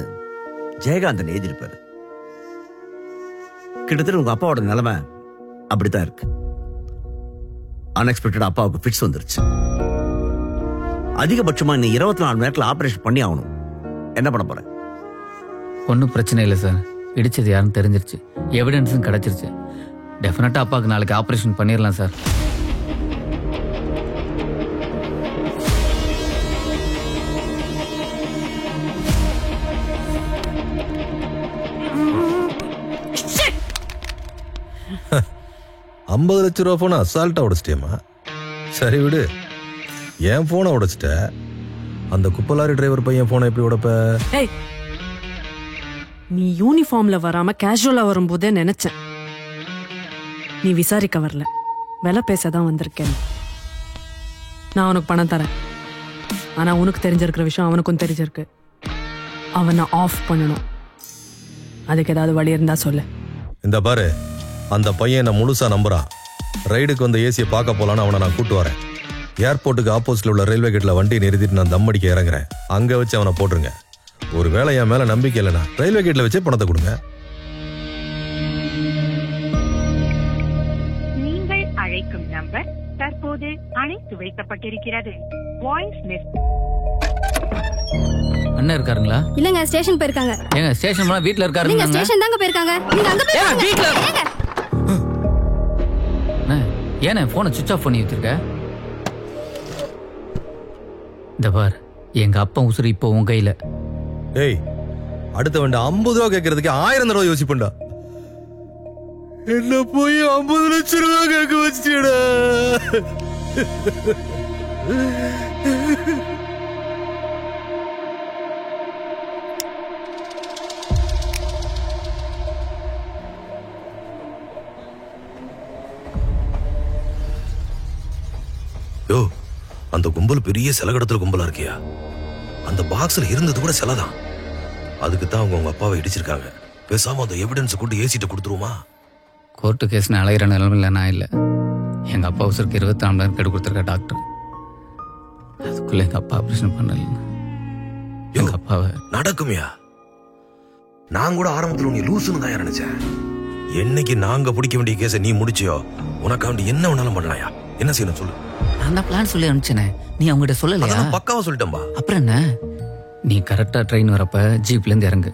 S11: ஜெயகாந்தன் எழுதியிருப்பாரு. கிட்டத்தட்ட உங்க அப்பாவோட நிலைமை அப்படித்தான் இருக்கு. அன்எக்ஸ்பெக்டட் அப்பாவுக்கு ஃபிட்ஸ் வந்துருச்சு. அதிகபட்சமா இன்னும் 24 மணி நேரத்தில் ஆபரேஷன் பண்ணி ஆகணும். என்ன பண்ண போற?
S5: ஒன்றும் பிரச்சனை இல்லை சார். இடிச்சது யாருன்னு தெரிஞ்சிருச்சு, எவிடன்ஸும் கிடைச்சிருச்சு. டெஃபினட்டா அப்பாவுக்கு நாளைக்கு ஆபரேஷன் பண்ணிடலாம் சார்.
S10: ₹50,00,000 போன அசால்ட்டா உடைச்சிட்டேமா. சரி விடு, என் போனை உடைச்சிட்ட, அந்த குப்பலாரி டிரைவர் பையன் போனை எப்படி உடைப்ப?
S6: நீ யூனிஃபார்ம்ல வராம கேஷுவலா வரும்போதே நினைச்சேன். நீ விசாரிக்க வரல, விலை பேசதான் வந்திருக்கேன். நான் உனக்கு பணம் தரேன். ஆனா உனக்கு தெரிஞ்சிருக்கிற விஷயம் அவனுக்கும் தெரிஞ்சிருக்கு. அவனை ஆஃப் பண்ணணும். அதுக்கு ஏதாவது வழி இருந்தா சொல்லு.
S10: இந்த பாரு, அந்த பையன் என்ன முழுசா நம்புறான். ரைடுக்கு வந்த ஏசியை பார்க்க போலான்னு அவனை நான் கூட்டு வரேன். ஏர்போர்ட்டுக்கு ஆப்போசிட்ல உள்ள ரயில்வே கேட்ல வண்டியை நிறுத்திட்டு நான் தம் அடிக்க இறங்குறேன். அங்க வச்சு அவனை போட்டுருங்க. ஒரு வேளை என் மேல நம்பிக்கை இல்லைனா ரயில்வே கேட்ல வச்சே பணத்தை கொடுங்க.
S9: நீங்கள் அழைக்கும் நம்பர் தற்போது அணைத்து வைக்கப்பட்டிருக்கிறது. Voice message.
S5: அண்ணன் இருக்காருங்களா?
S4: இல்லங்க, ஸ்டேஷன் போயிருக்காங்க.
S5: ஏங்க ஸ்டேஷன் வீட்ல இருக்காரு?
S4: நீங்க ஸ்டேஷன் தாங்க போயிருக்காங்க. நீங்க அங்க போய்
S5: வீட்ல ஏனே போனை சுவிட்ச் ஆஃப் பண்ணி வச்சிருக்க? இந்த பார், எங்க அப்பா உசுறு இப்போ உன் கையில.
S10: ஏய், அடுத்த வண்டி 50 ரூபா கேட்கறதுக்கு 1000 தடவை யோசிப்பண்டா. என்ன போய் 50 லட்சம் ரூபா கேட்க வச்சுடா. யோ, அந்த கும்பல் பெரிய செலகடத்துல கும்பலா இருக்கியா? அந்த பாக்ஸ்ல இருந்தது கூட செலதான். அதுக்கு தான் அவங்க உங்க அப்பாவை இடிச்சிருக்காங்க. பேசாம அந்த எவிடன்ஸ் கொண்டு ஏசிட்ட கொடுத்துருமா?
S5: கோர்ட்டு கேஸ்னு அலையிற நிலைமையில நான் இல்லை. எங்க அப்பா உசுருக்கு 24 மணி நேரம் கெடு கொடுத்துருக்க டாக்டர். அதுக்குள்ள எங்க அப்பா ஆபரேஷன் பண்ணல. எங்க அப்பாவை
S10: நடக்குமையா? நான் கூட ஆரம்பத்தில் நீ லூசுன்னு தான் நினைச்சேன். என்னைக்கு நாங்க பிடிக்க வேண்டிய கேஸை நீ முடிச்சியோ, உனக்காண்டி என்ன வேணாலும் பண்ணலாயா? என்ன செய்யணும் சொல்லு.
S5: நான் தான் பிளான் சொல்லி அனுப்பிச்சேனே, நீ அவங்ககிட்ட சொல்லலையா?
S10: பக்காவா சொல்லிட்டேன்பா.
S5: அப்புறம் என்ன, நீ கரெக்டா ட்ரெயின் வரப்ப ஜீப்ல இருந்து இறங்கு.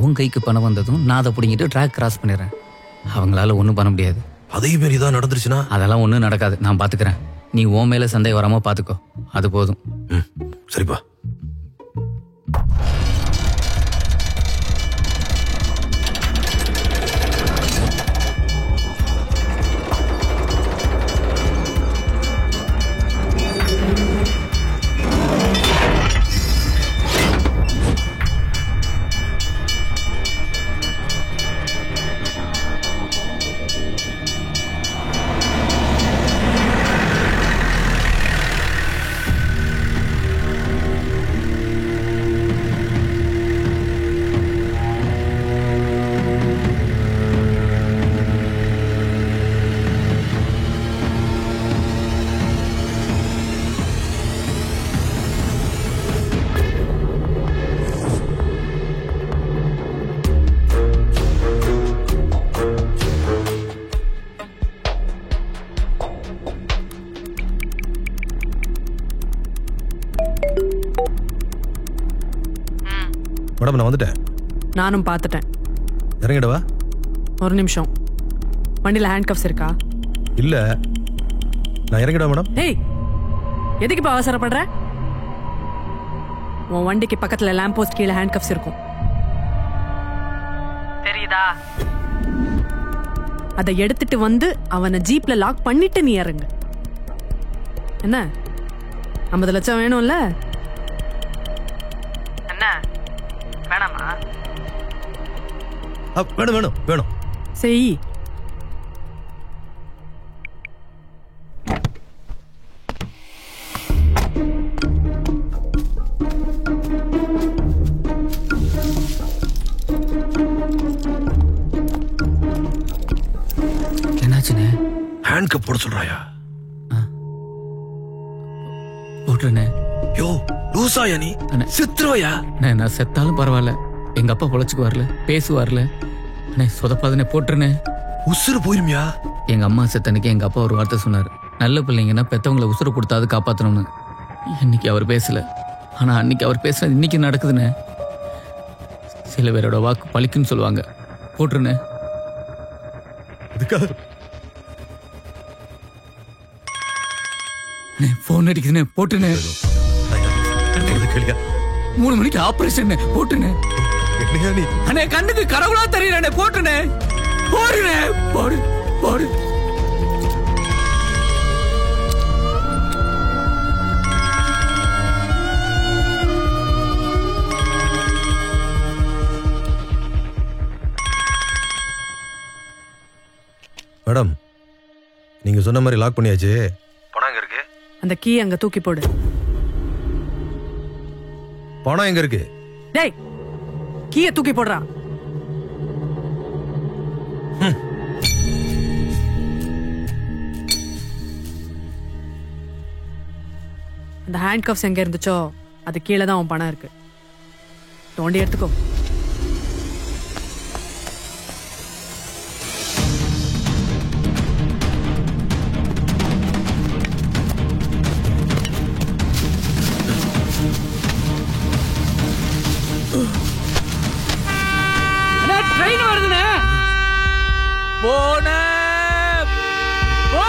S5: உன் கைக்கு பணம் வந்ததும் நான் அதை பிடிங்கிட்டு ட்ராக் கிராஸ் பண்ணிடுறேன். அவங்களால ஒன்றும் பண்ண முடியாது.
S10: அதே மாரி தான் நடந்துருச்சுன்னா?
S5: அதெல்லாம் ஒன்றும் நடக்காது, நான் பாத்துக்கிறேன். நீ உன் மேல சந்தேகம் வராம பாத்துக்கோ, அது போதும்.
S10: சரிப்பா. மேடம், நான் வந்துட்டேன்.
S6: நானும் பார்த்துட்டேன்.
S10: இறங்கிடவா?
S6: ஒரு நிமிஷம். வண்டியில் ஹேண்ட் கப்ஸ் இருக்கா?
S10: இல்ல. நான் இறங்கிடவா மேடம்?
S6: ஏய், எதுக்கு இப்ப அவசரப்படுற? உன் வண்டிக்கு பக்கத்துல லேம்ப் போஸ்ட் கீழே ஹேண்ட் கப்ஸ் இருக்கும், தெரியுதா? அதை எடுத்துட்டு வந்து அவனை ஜீப்ல லாக் பண்ணிட்டு நீ இறங்க. என்ன 50 லட்சம் வேணும்ல? என்ன வேணாமா?
S10: வேணும் வேணும் வேணும்.
S6: செய்.
S5: என்னாச்சுன்னு?
S10: ஹேண்ட் கப் போட சொல்றாயா?
S5: போட்டுருனே.
S10: யோ, லூசாயா நீ? செத்துருவாயா?
S5: நான் செத்தாலும் பரவாயில்ல, எங்க அப்பா பொழைச்சுக்கு வரல, பேசுவார்ல. சொதப்பாதனே போட்டுருனே.
S10: உசுறு போயிருமியா?
S5: எங்க அம்மா செத்தனுக்கு எங்க அப்பா ஒரு வார்த்தை சொன்னாரு, நல்ல பிள்ளைங்கன்னா பெத்தவங்களை உசுறு கொடுத்தாது காப்பாத்தணும்னு. இன்னைக்கு அவர் பேசல, ஆனா அன்னைக்கு அவர் பேசுறது இன்னைக்கு நடக்குதுன்னு. சில பேரோட வாக்கு பழிக்குன்னு சொல்லுவாங்க. போட்டுருண்ணே. போன் அடிக்குதுண்ணே, போட்டுண்ணே. 3 மணிக்கு ஆபரேஷன், போட்டுண்ணே. அண்ணே கண்ணுக்கு கடவுளா தெரியல, போட்டுண்ணே. போடுண்ணே, போடு போடு.
S10: மேடம், நீங்க சொன்ன மாதிரி லாக் பண்ணியாச்சு. பணம் எங்க இருக்கு?
S6: அந்த கீ அங்க தூக்கி போடு.
S10: பணம் எங்க இருக்கு?
S6: டேய், கீயை தூக்கி போடுறா. அந்த ஹேண்ட் கப்ஸ் எங்க இருந்துச்சோ அது கீழே தான் உன் பணம் இருக்கு. தோண்டி எடுத்துக்கோ.
S5: ட்ரெயின் வருதுண்ணே. போன போ.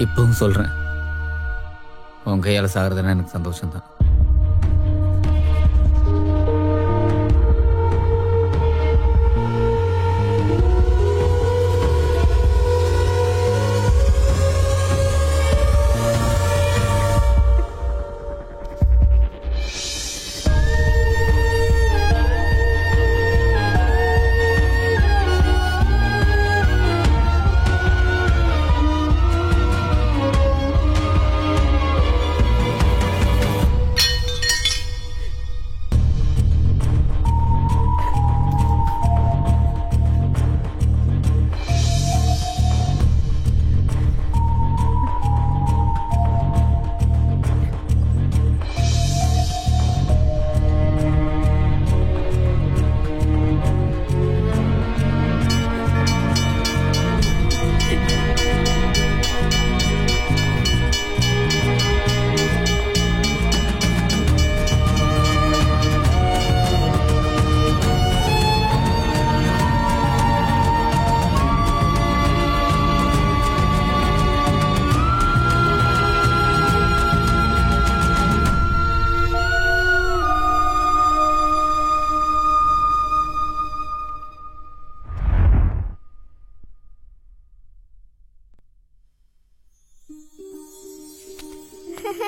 S5: இப்பவும் சொல்றேன், உன் கையால சாகிறதுனா எனக்கு சந்தோஷம்தான்.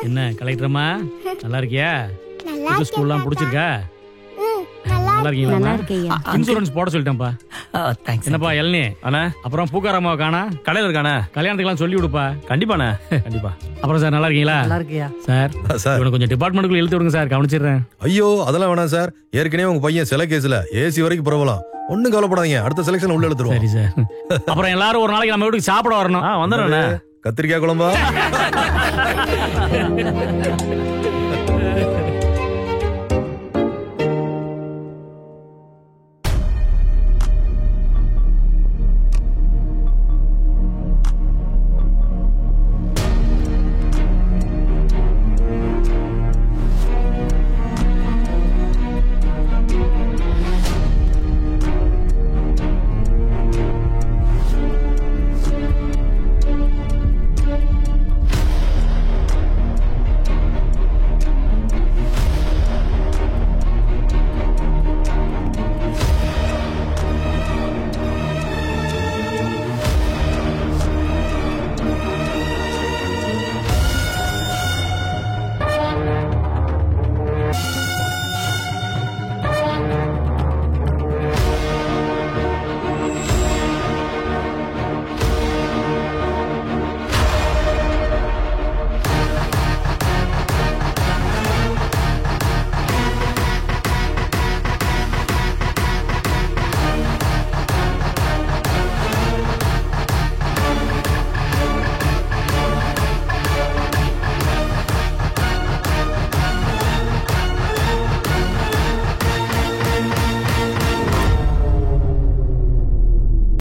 S2: என்ன கலெக்டரம்மா, நல்லா இருக்கியா? புது ஸ்கூல்லாம் பிடிச்சிருக்கா? நல்லா இருக்கீங்களா? இன்சூரன்ஸ் போட சொல்லிட்டேன்ப்பா. என்னப்பா இளநீ அண்ணா, அப்புறம் பூக்காரம்மாவை காணா? கடையில் இருக்கானே, கல்யாணத்துக்குலாம் சொல்லி விடுப்பா. கண்டிப்பாண்ணே, கண்டிப்பா. அப்புறம் சார் நல்லா இருக்கீங்களா?
S6: நல்லா இருக்கியா
S2: சார்? இவனை கொஞ்சம் டிபார்ட்மெண்ட்டுக்குள்ள இழுத்து விடுங்க சார், கவனிச்சிடுறேன்.
S10: ஐயோ அதெல்லாம் வேணாம் சார், ஏற்கனவே உங்க பையன் சில கேஸ்ல ஏசி வரைக்கும் பரவலாம். ஒன்னும் கவலைப்படாதீங்க, அடுத்த செலக்ஷன் உள்ள எடுத்துருவோம்.
S2: சரி சார். அப்புறம் எல்லாரும் ஒரு நாளைக்கு நம்ம வீட்டுக்கு சாப்பிட வரணும்.
S10: வந்துடுறேன். கத்திரிக்காய் குழம்பா?